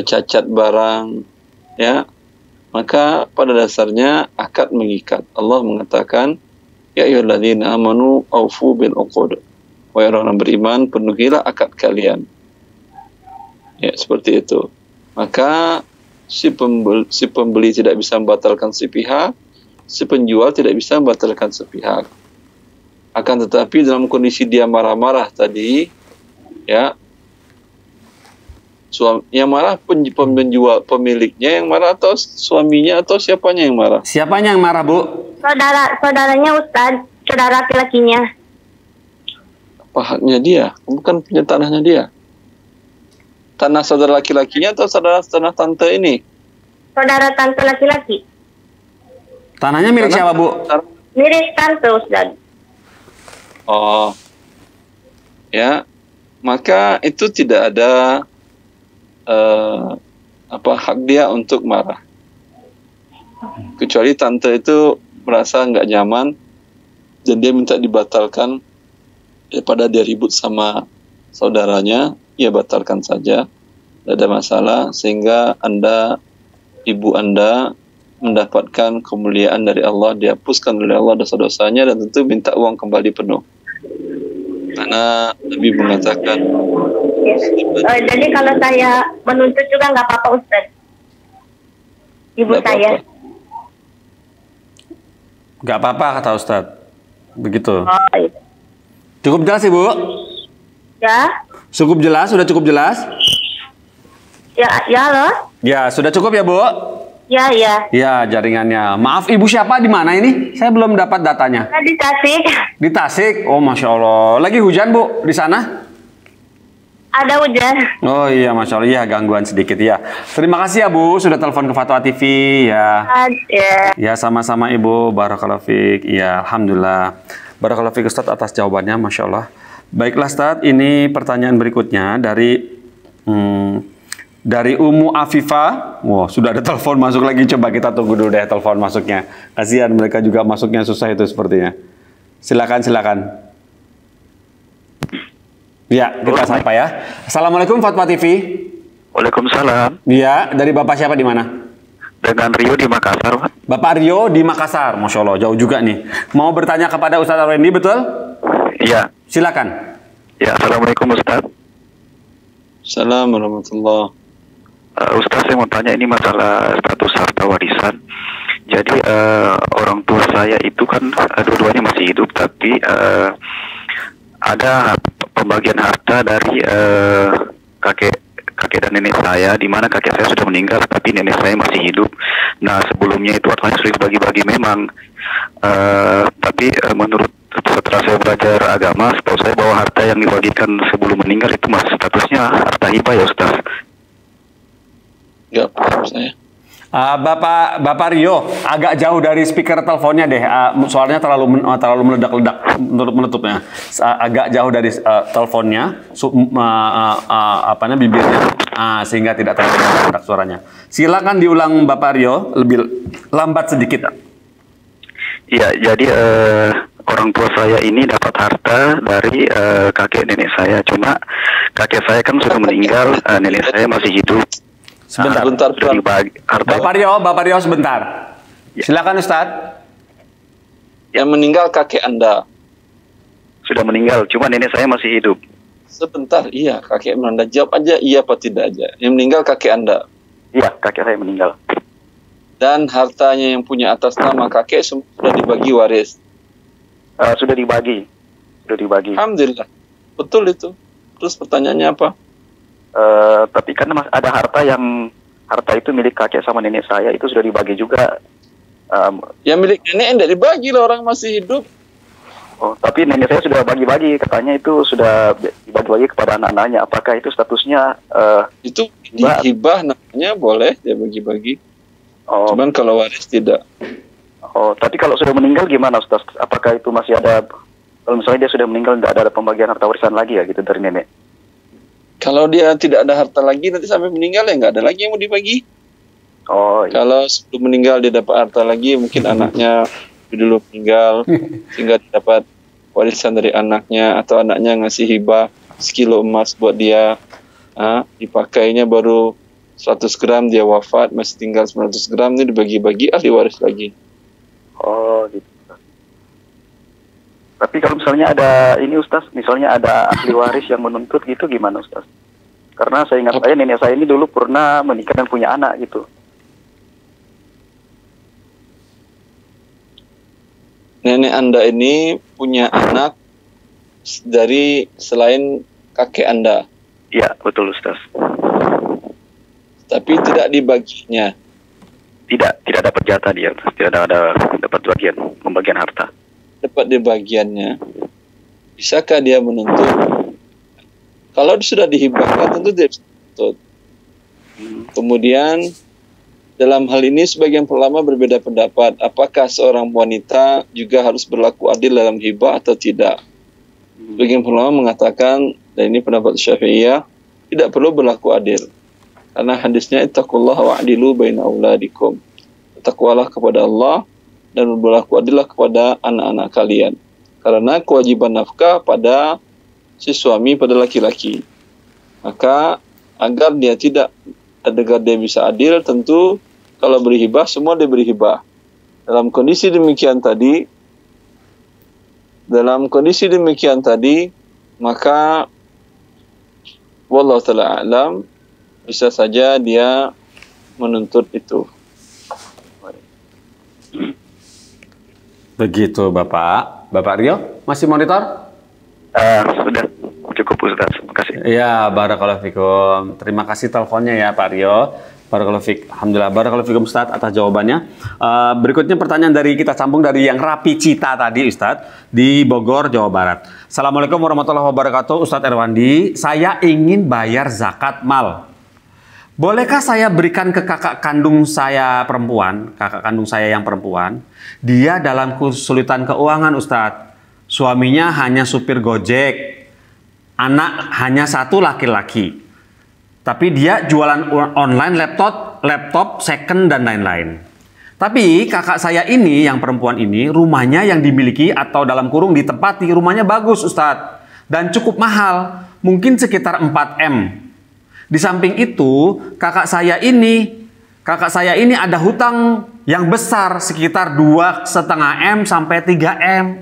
cacat barang, ya, maka pada dasarnya akad mengikat. Allah mengatakan, ya ayyuhalladzina amanu aufu bil uqud. Wahai orang beriman, penuhilah akad kalian. Ya, seperti itu. Maka si pembeli tidak bisa membatalkan sepihak, si penjual tidak bisa membatalkan sepihak. Akan tetapi dalam kondisi dia marah-marah tadi, ya, yang marah penjual, pemiliknya yang marah atau suaminya atau siapanya yang marah? Siapanya yang marah, Bu? Saudaranya, Ustaz, saudara laki-lakinya. Apa haknya dia? Bukan punya tanahnya dia. Tanah saudara laki-lakinya atau tanah tante ini? Saudara tante laki-laki. Tanahnya milik siapa, Bu? Milik tante, Ustaz. Oh, ya, maka itu tidak ada hak dia untuk marah. Kecuali tante itu merasa nggak nyaman dan dia minta dibatalkan, daripada dia ribut sama saudaranya, ya batalkan saja, tidak ada masalah, sehingga ibu anda mendapatkan kemuliaan dari Allah, dihapuskan oleh Allah dosa-dosanya, dan tentu minta uang kembali penuh. Karena Nabi mengatakan, jadi kalau saya menuntut juga nggak apa-apa, Ustaz? Ibu saya. Nggak apa-apa kata Ustaz. Begitu. Oh, iya. Cukup jelas, Ibu? Ya. Cukup jelas? Sudah cukup jelas? Ya loh. Ya, sudah cukup ya, Bu? Ya. Ya, jaringannya. Maaf, Ibu siapa, di mana ini? Saya belum dapat datanya. Di Tasik. Di Tasik? Oh, Masya Allah. Lagi hujan, Bu, di sana? Ada hujan. Oh iya, Masya Allah. Ya, gangguan sedikit ya. Terima kasih ya, Bu, sudah telepon ke Fatwa TV ya. Ya, sama-sama Ibu. Barakallahu fiik. Ya, Alhamdulillah. Barakallahu fiik Ustaz atas jawabannya, Masya Allah. Baiklah Ustaz, ini pertanyaan berikutnya dari Umu Afifa. Wah, sudah ada telepon masuk lagi. Coba kita tunggu dulu deh telepon masuknya. Kasihan mereka juga masuknya susah itu sepertinya. Silakan. Ya, kita sapa ya. Assalamualaikum Fatwa TV. Waalaikumsalam. Ya, dari Bapak siapa di mana? Dengan Rio di Makassar, Pak. Bapak Rio di Makassar. Masya Allah, jauh juga nih. Mau bertanya kepada Ustadz Randy, betul? Iya. Silakan. Ya, Assalamualaikum Ustaz. Assalamualaikum warahmatullahi. Ustaz, saya mau tanya ini masalah status harta warisan. Jadi orang tua saya itu kan dua-duanya masih hidup, tapi ada pembagian harta dari kakek dan nenek saya, di mana kakek saya sudah meninggal tapi nenek saya masih hidup. Nah, sebelumnya itu hartanya sudah dibagi-bagi memang, tapi menurut setelah saya belajar agama, setahu saya bahwa harta yang dibagikan sebelum meninggal itu masih statusnya harta hibah ya Ustaz. Nggak paham saya. Bapak Rio, agak jauh dari speaker teleponnya deh. Soalnya terlalu meledak-ledak menutupnya. Agak jauh dari teleponnya, bibirnya, sehingga tidak terlalu meledak suaranya. Silakan diulang Bapak Rio, lebih lambat sedikit. Iya, jadi orang tua saya ini dapat harta dari kakek nenek saya. Cuma kakek saya kan sudah meninggal, nenek saya masih hidup. Sebentar. Sudah dibagi harta. Bapak Rio sebentar. Ya. Silakan Ustadz. Yang meninggal kakek Anda. Sudah meninggal, cuma nenek saya masih hidup. Sebentar, iya kakek Anda. Jawab aja iya apa tidak aja. Yang meninggal kakek Anda. Iya, kakek saya meninggal. Dan hartanya yang punya atas nama kakek sudah dibagi waris. Sudah dibagi. Alhamdulillah. Betul itu. Terus pertanyaannya apa? Tapi kan ada harta itu milik kakek sama nenek saya, itu sudah dibagi juga. Yang milik nenek tidak dibagi lah, orang masih hidup. Oh, tapi nenek saya sudah bagi-bagi, katanya itu sudah dibagi-bagi kepada anak-anaknya. Apakah itu statusnya itu hibah namanya, boleh dia bagi-bagi. Oh. Cuman kalau waris tidak. Oh, tapi kalau sudah meninggal gimana Ustaz? Apakah itu masih ada, kalau misalnya dia sudah meninggal tidak ada pembagian harta warisan lagi ya gitu dari nenek? Kalau dia tidak ada harta lagi, nanti sampai meninggal ya nggak ada lagi yang mau dibagi. Oh, iya. Kalau sebelum meninggal dia dapat harta lagi, mungkin anaknya dulu meninggal, sehingga dia dapat warisan dari anaknya, atau anaknya ngasih hibah 1 kilo emas buat dia, dipakainya baru 100 gram, dia wafat, masih tinggal 900 gram, ini dibagi-bagi ahli waris lagi. Oh, gitu. Tapi kalau misalnya ada ini Ustaz, misalnya ada ahli waris yang menuntut gitu gimana Ustaz? Karena saya ingat saya nenek saya ini dulu pernah menikah dan punya anak gitu. Nenek Anda ini punya anak dari selain kakek Anda. Iya, betul Ustaz. Tapi tidak dibaginya. Tidak dapat jatah dia, tidak ada dapat pembagian harta. Dapat di bagiannya. Bisakah dia menuntut? Kalau sudah dihibahkan tentu dia bisa menuntut. Kemudian dalam hal ini sebagian ulama berbeda pendapat. Apakah seorang wanita juga harus berlaku adil dalam hibah atau tidak? Sebagian ulama mengatakan, dan ini pendapat Syafi'iyah, tidak perlu berlaku adil. Karena hadisnya ittaqullaha wa'dilu baina auladikum. Takwalah kepada Allah dan berlaku adillah kepada anak-anak kalian. Karena kewajiban nafkah pada si suami, pada laki-laki. Maka agar dia bisa adil, tentu kalau beri hibah, semua diberi hibah. Dalam kondisi demikian tadi, maka wallahu ta'ala a'lam, bisa saja dia menuntut itu. Begitu Bapak Rio, masih monitor? Sudah cukup Ustaz, terima kasih. Ya, barakallahu fikum. Terima kasih teleponnya ya Pak Rio. Barakallahu fik. Alhamdulillah, barakallahu fikum Ustaz atas jawabannya. Berikutnya pertanyaan dari kita sambung dari yang Rapi Cita tadi Ustaz di Bogor, Jawa Barat. Assalamualaikum warahmatullahi wabarakatuh. Ustaz Erwandi, saya ingin bayar zakat mal. Bolehkah saya berikan ke kakak kandung saya yang perempuan? Dia dalam kesulitan keuangan, Ustadz. Suaminya hanya supir Gojek. Anak hanya 1 laki-laki. Tapi dia jualan online laptop second dan lain-lain. Tapi kakak saya ini, yang perempuan ini, rumahnya yang dimiliki atau dalam kurung ditempati, rumahnya bagus, Ustadz. Dan cukup mahal, mungkin sekitar 4M. Di samping itu, kakak saya ini ada hutang yang besar sekitar 2,5 M sampai 3 M.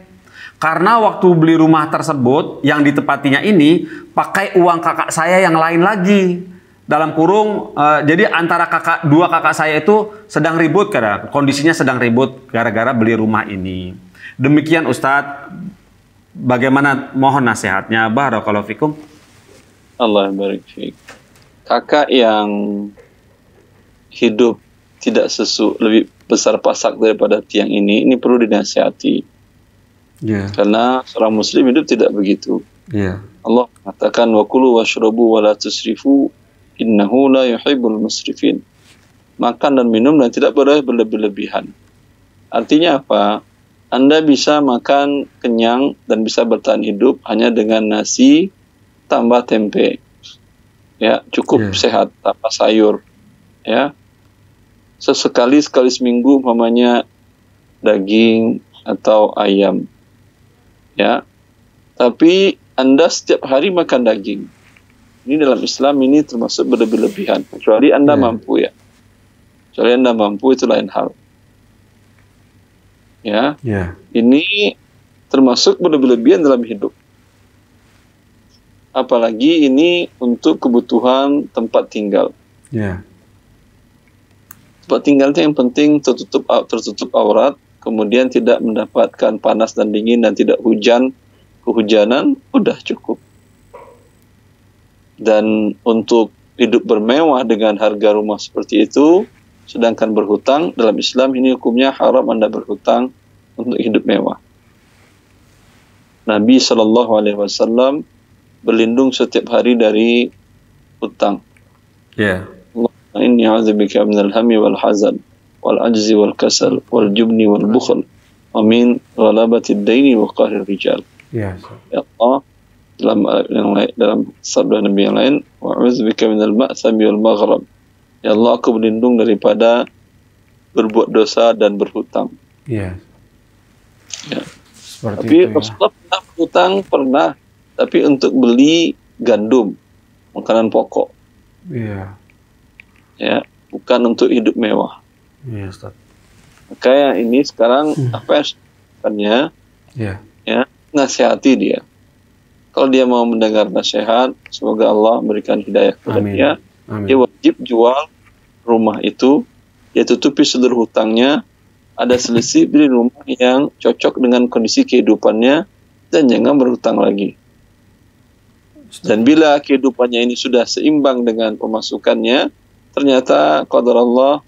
Karena waktu beli rumah tersebut yang ditempatinya ini pakai uang kakak saya yang lain lagi. Dalam kurung, jadi antara dua kakak saya itu sedang ribut, kondisinya sedang ribut gara-gara beli rumah ini. Demikian Ustadz, bagaimana mohon nasihatnya? Barakallahu fikum. Allah barik fiik. Kakak yang hidup tidak lebih besar pasak daripada tiang ini perlu dinasihati. Karena seorang muslim hidup tidak begitu. Allah mengatakan wa kulu washrabu wa la tusrifu innahu la yuhibbul musrifin. Makan dan minum dan tidak boleh berlebih-lebihan. Artinya apa? Anda bisa makan kenyang dan bisa bertahan hidup hanya dengan nasi tambah tempe. Ya, cukup sehat tanpa sayur. Ya. Sekali seminggu umpamanya daging atau ayam. Ya. Tapi Anda setiap hari makan daging. Ini dalam Islam ini termasuk berlebih-lebihan. Kecuali Anda mampu ya. Kecuali Anda mampu itu lain hal. Ya. Ini termasuk berlebih-lebihan dalam hidup. Apalagi ini untuk kebutuhan tempat tinggal. Tempat tinggal itu yang penting tertutup aurat, kemudian tidak mendapatkan panas dan dingin dan tidak kehujanan, udah cukup. Dan untuk hidup bermewah dengan harga rumah seperti itu, sedangkan berhutang, dalam Islam ini hukumnya haram Anda berhutang untuk hidup mewah. Nabi SAW berlindung setiap hari dari hutang. Allahumma inni a'udzubika minal hammi wal hazan wal ajzi wal kasal wal jubni wal bukhl wa min ghalabatid daini wa qahrir rijal. Ya Allah, dalam sabda Nabi yang lain, wa'udzubika minal ma'thami wal maghrab. Ya Allah, aku berlindung daripada berbuat dosa dan berhutang. Tapi Rasulullah pernah berhutang, tapi untuk beli gandum, makanan pokok. Ya, bukan untuk hidup mewah. Maka ini sekarang apa yang ya, nasihati dia. Kalau dia mau mendengar nasihat, semoga Allah memberikan hidayah kepada dia. Dia wajib jual rumah itu, dia tutupi seluruh hutangnya, ada selisih beli rumah yang cocok dengan kondisi kehidupannya, dan jangan berhutang lagi. Dan bila kehidupannya ini sudah seimbang dengan pemasukannya, ternyata qadar Allah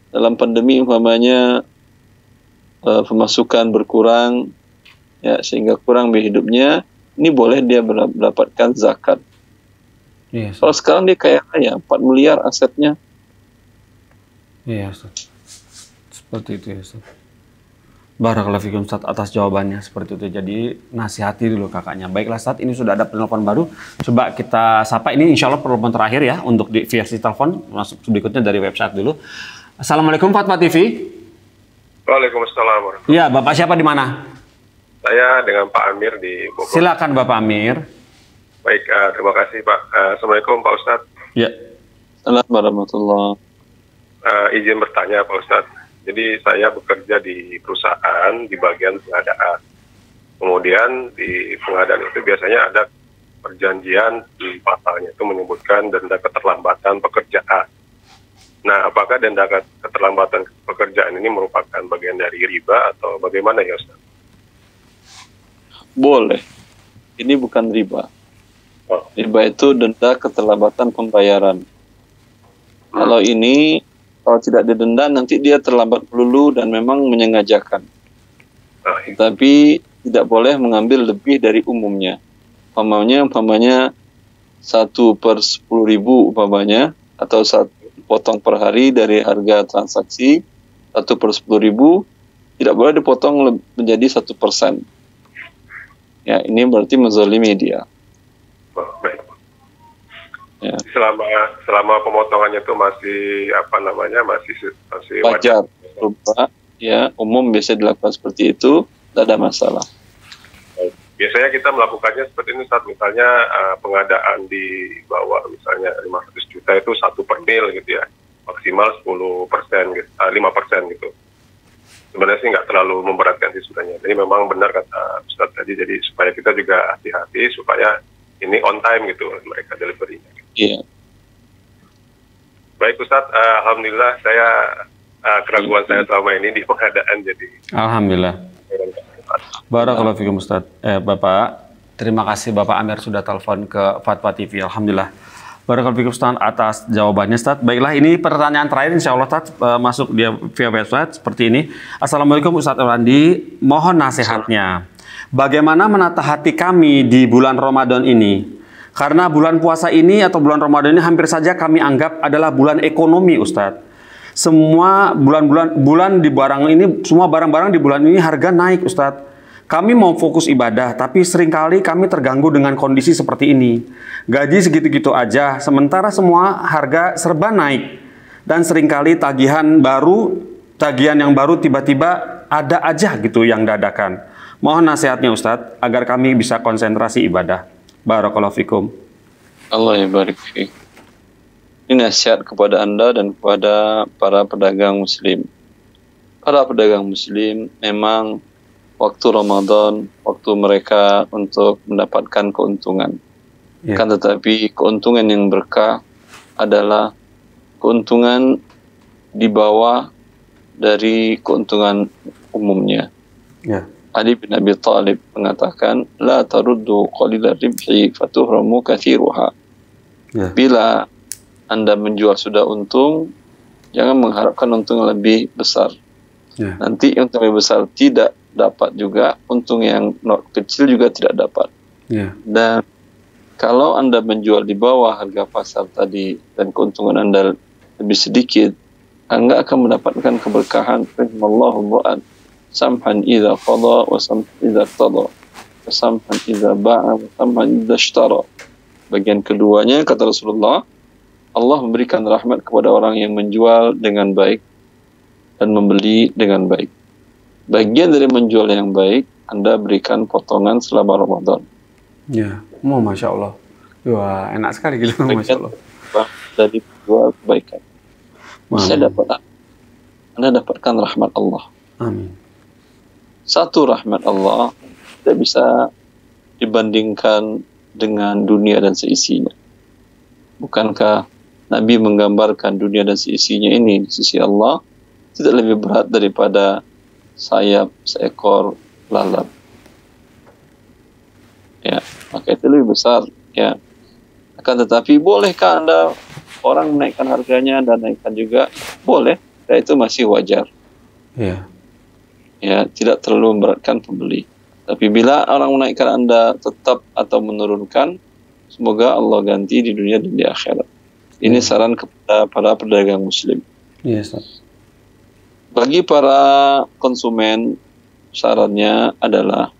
dalam pandemi umpamanya pemasukan berkurang, ya, sehingga kurang biaya hidupnya, ini boleh dia mendapatkan zakat. Kalau sekarang dia kaya raya, 4 miliar asetnya. Seperti itu ya Ustaz. Barakallahu fikum Ustaz atas jawabannya seperti itu. Jadi nasihati dulu kakaknya. Baiklah Ustaz, ini sudah ada penelpon baru. Coba kita sapa, ini insya Allah penelpon terakhir ya untuk di versi telepon. Masuk berikutnya dari website dulu. Assalamualaikum Fatwa TV. Waalaikumsalam. Ya, Bapak siapa di mana? Saya dengan Pak Amir di Bogor. Silakan Bapak Amir. Baik, terima kasih Pak. Assalamualaikum Pak Ustadz. Ya. Assalamualaikum warahmatullahi. Izin bertanya Pak Ustadz. Jadi saya bekerja di perusahaan di bagian pengadaan. Kemudian di pengadaan itu biasanya ada perjanjian di pasalnya itu menyebutkan denda keterlambatan pekerjaan. Nah, apakah denda keterlambatan pekerjaan ini merupakan bagian dari riba atau bagaimana ya Ustaz? Boleh. Ini bukan riba. Riba itu denda keterlambatan pembayaran. Kalau tidak didenda nanti dia terlambat melulu dan memang menyengajakan. Tetapi tidak boleh mengambil lebih dari umumnya. Umpamanya 1/10.000 umpamanya, atau 1 potong per hari dari harga transaksi 1/10.000, tidak boleh dipotong menjadi 1%. Ya, ini berarti menzalimi dia. Baik. Ya. Selama pemotongannya itu masih masih wajar. Ya, umum biasa dilakukan seperti itu, tidak ada masalah. Biasanya kita melakukannya seperti ini, saat misalnya pengadaan di bawah misalnya 500 juta itu 1 per mil gitu ya, maksimal 10% gitu, 5% gitu. Sebenarnya sih nggak terlalu memberatkan sih sebenarnya. Jadi memang benar kata Ustaz tadi, jadi supaya kita juga hati-hati supaya ini on time gitu mereka delivery-nya. Iya. Baik Ustaz, alhamdulillah saya keraguan saya selama ini di pengadaan jadi. Alhamdulillah. Barakallahu fikum Ustaz. Bapak, terima kasih Bapak Amir sudah telepon ke Fatwa TV. Alhamdulillah. Barakallahu fikum Ustaz atas jawabannya Ustaz. Baiklah, ini pertanyaan terakhir insya Allah Ustaz, masuk dia via website seperti ini. Assalamualaikum Ustaz Irwandi, mohon nasihatnya. Bagaimana menata hati kami di bulan Ramadan ini? Karena bulan puasa ini atau bulan Ramadan ini hampir saja kami anggap adalah bulan ekonomi, Ustadz. Semua bulan di barang ini, semua barang-barang di bulan ini harga naik, Ustadz. Kami mau fokus ibadah, tapi seringkali kami terganggu dengan kondisi seperti ini. Gaji segitu-gitu aja, sementara semua harga serba naik. Dan seringkali tagihan yang baru tiba-tiba ada aja gitu yang dadakan. Mohon nasihatnya Ustadz, agar kami bisa konsentrasi ibadah. Barakallahu fikum. Allah ya barik fiik. Ini nasihat kepada Anda dan kepada para pedagang muslim. Para pedagang muslim memang waktu Ramadan, waktu mereka untuk mendapatkan keuntungan. Yeah. Kan tetapi keuntungan yang berkah adalah keuntungan di bawah dari keuntungan umumnya. Yeah. Ali bin Abi Thalib mengatakan, la taruddu qalila ribhi fatuhramu kathiruha. Yeah. Bila Anda menjual sudah untung, jangan mengharapkan untung lebih besar. Yeah. Nanti untung lebih besar tidak dapat juga, untung yang kecil juga tidak dapat. Yeah. Dan kalau Anda menjual di bawah harga pasar tadi dan keuntungan Anda lebih sedikit, Anda akan mendapatkan keberkahan. Allahu Akbar. Samhan idza qada wa samhan idza qada wa samhan idza ba'a wa samhan idza ishtara. Bagian keduanya kata Rasulullah, Allah memberikan rahmat kepada orang yang menjual dengan baik dan membeli dengan baik. Bagian dari menjual yang baik, Anda berikan potongan selama Ramadan. Ya, Masya Allah. Wah, enak sekali gitu, Masya Allah. Dari menjual kebaikan. Anda dapatkan rahmat Allah. Amin. Satu rahmat Allah tidak bisa dibandingkan dengan dunia dan seisinya. Bukankah Nabi menggambarkan dunia dan seisinya ini di sisi Allah tidak lebih berat daripada sayap seekor lalat? Ya, maka itu lebih besar. Ya, akan tetapi bolehkah Anda orang menaikkan harganya dan naikkan juga? Boleh, dan itu masih wajar. Ya. Ya, tidak terlalu memberatkan pembeli. Tapi bila orang menaikkan Anda tetap atau menurunkan, semoga Allah ganti di dunia dan di akhirat. Ini saran kepada para pedagang muslim. Yes, sir. Bagi para konsumen, sarannya adalah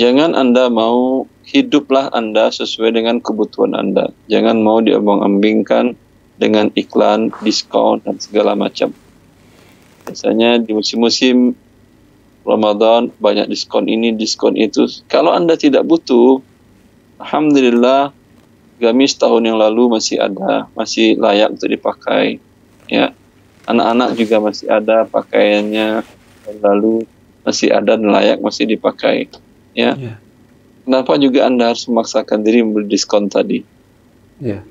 jangan Anda mau, hiduplah Anda sesuai dengan kebutuhan Anda. Jangan mau diombang-ambingkan dengan iklan, diskon, dan segala macam. Biasanya di musim-musim Ramadan banyak diskon ini, diskon itu. Kalau Anda tidak butuh, alhamdulillah, gamis tahun yang lalu masih ada, masih layak untuk dipakai. Ya, anak-anak juga masih ada pakaiannya tahun lalu, masih ada dan layak, masih dipakai. Ya, kenapa juga Anda harus memaksakan diri membeli diskon tadi? Ya.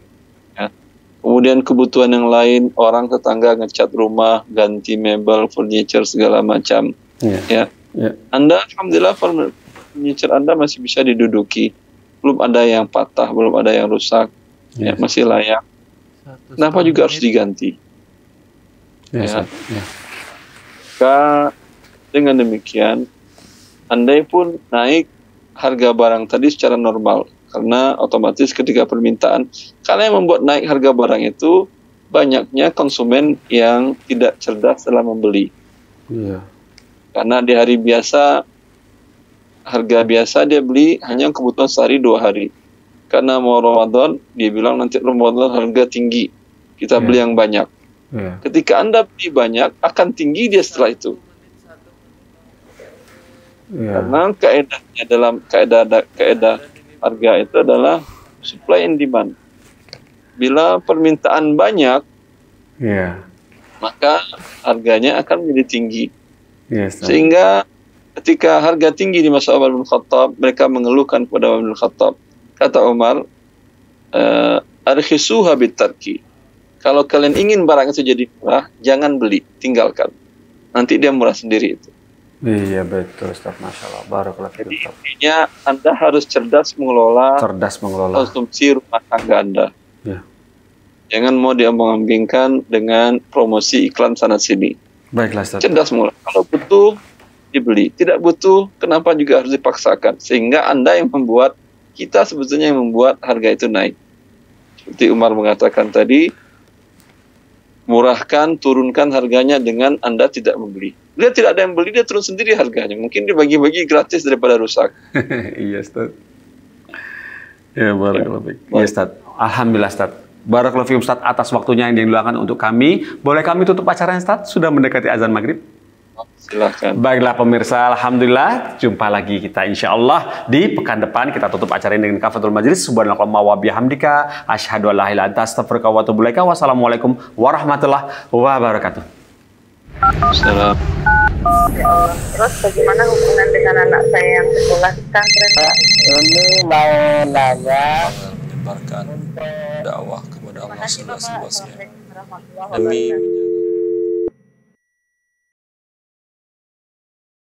Kemudian kebutuhan yang lain, orang tetangga ngecat rumah, ganti mebel, furniture segala macam. Ya. Anda alhamdulillah furniture Anda masih bisa diduduki. Belum ada yang patah, belum ada yang rusak. Ya, masih layak. Kenapa juga harus diganti? Ya. Maka dengan demikian, Anda pun naik harga barang tadi secara normal. Karena otomatis ketika permintaan, karena yang membuat naik harga barang itu banyaknya konsumen yang tidak cerdas dalam membeli. Yeah. Karena di hari biasa, harga biasa dia beli hanya kebutuhan sehari 2 hari. Karena mau Ramadan, dia bilang nanti Ramadan harga tinggi, kita beli yang banyak. Yeah. Ketika Anda beli banyak, akan tinggi dia setelah itu. Yeah. Karena kaedahnya dalam kaedah harga itu adalah supply and demand. Bila permintaan banyak, maka harganya akan menjadi tinggi. Sehingga ketika harga tinggi di masa Umar bin Khattab, mereka mengeluhkan kepada Umar bin Khattab. Kata Umar, arkhisuha bitarki. Kalau kalian ingin barang itu jadi murah, jangan beli, tinggalkan. Nanti dia murah sendiri itu. Iya betul Ustaz, Masya Allah. Barakallahu fikum. Jadi intinya Anda harus cerdas mengelola konsumsi rumah tangga Anda. Ya. Jangan mau diambang-ambingkan dengan promosi iklan sana sini. Baiklah Ustaz. Cerdas mengelola. Kalau butuh, dibeli. Tidak butuh, kenapa juga harus dipaksakan? Sehingga Anda yang membuat, kita sebetulnya yang membuat harga itu naik. Seperti Umar mengatakan tadi, murahkan, turunkan harganya dengan Anda tidak membeli. Dia tidak ada yang beli, dia turun sendiri harganya. Mungkin dibagi-bagi gratis daripada rusak. Iya, Ustaz. Ya, barakallahu fiik. Ya, Ustaz. Alhamdulillah, Ustaz. Barakallahu fiik, Ustaz, atas waktunya yang diluangkan untuk kami. Boleh kami tutup acaranya, Ustaz? Sudah mendekati azan maghrib. Silahkan. Baiklah pemirsa, alhamdulillah jumpa lagi kita insya Allah di pekan depan. Kita tutup acara ini dengan kafatul majlis. Subhanallahumma wa bihamdika asyhadu an la ilaha illa anta astaghfiruka wa atubu ilaika. Wassalamualaikum warahmatullahi wabarakatuh. Salam. Ya Allah. Terus bagaimana hubungan dengan anak saya yang sekolah di pesantren? Ini mau nanya menyebarkan dakwah kepada Allah seluas-luasnya Assalamualaikum warahmatullahi demi wabarakatuh.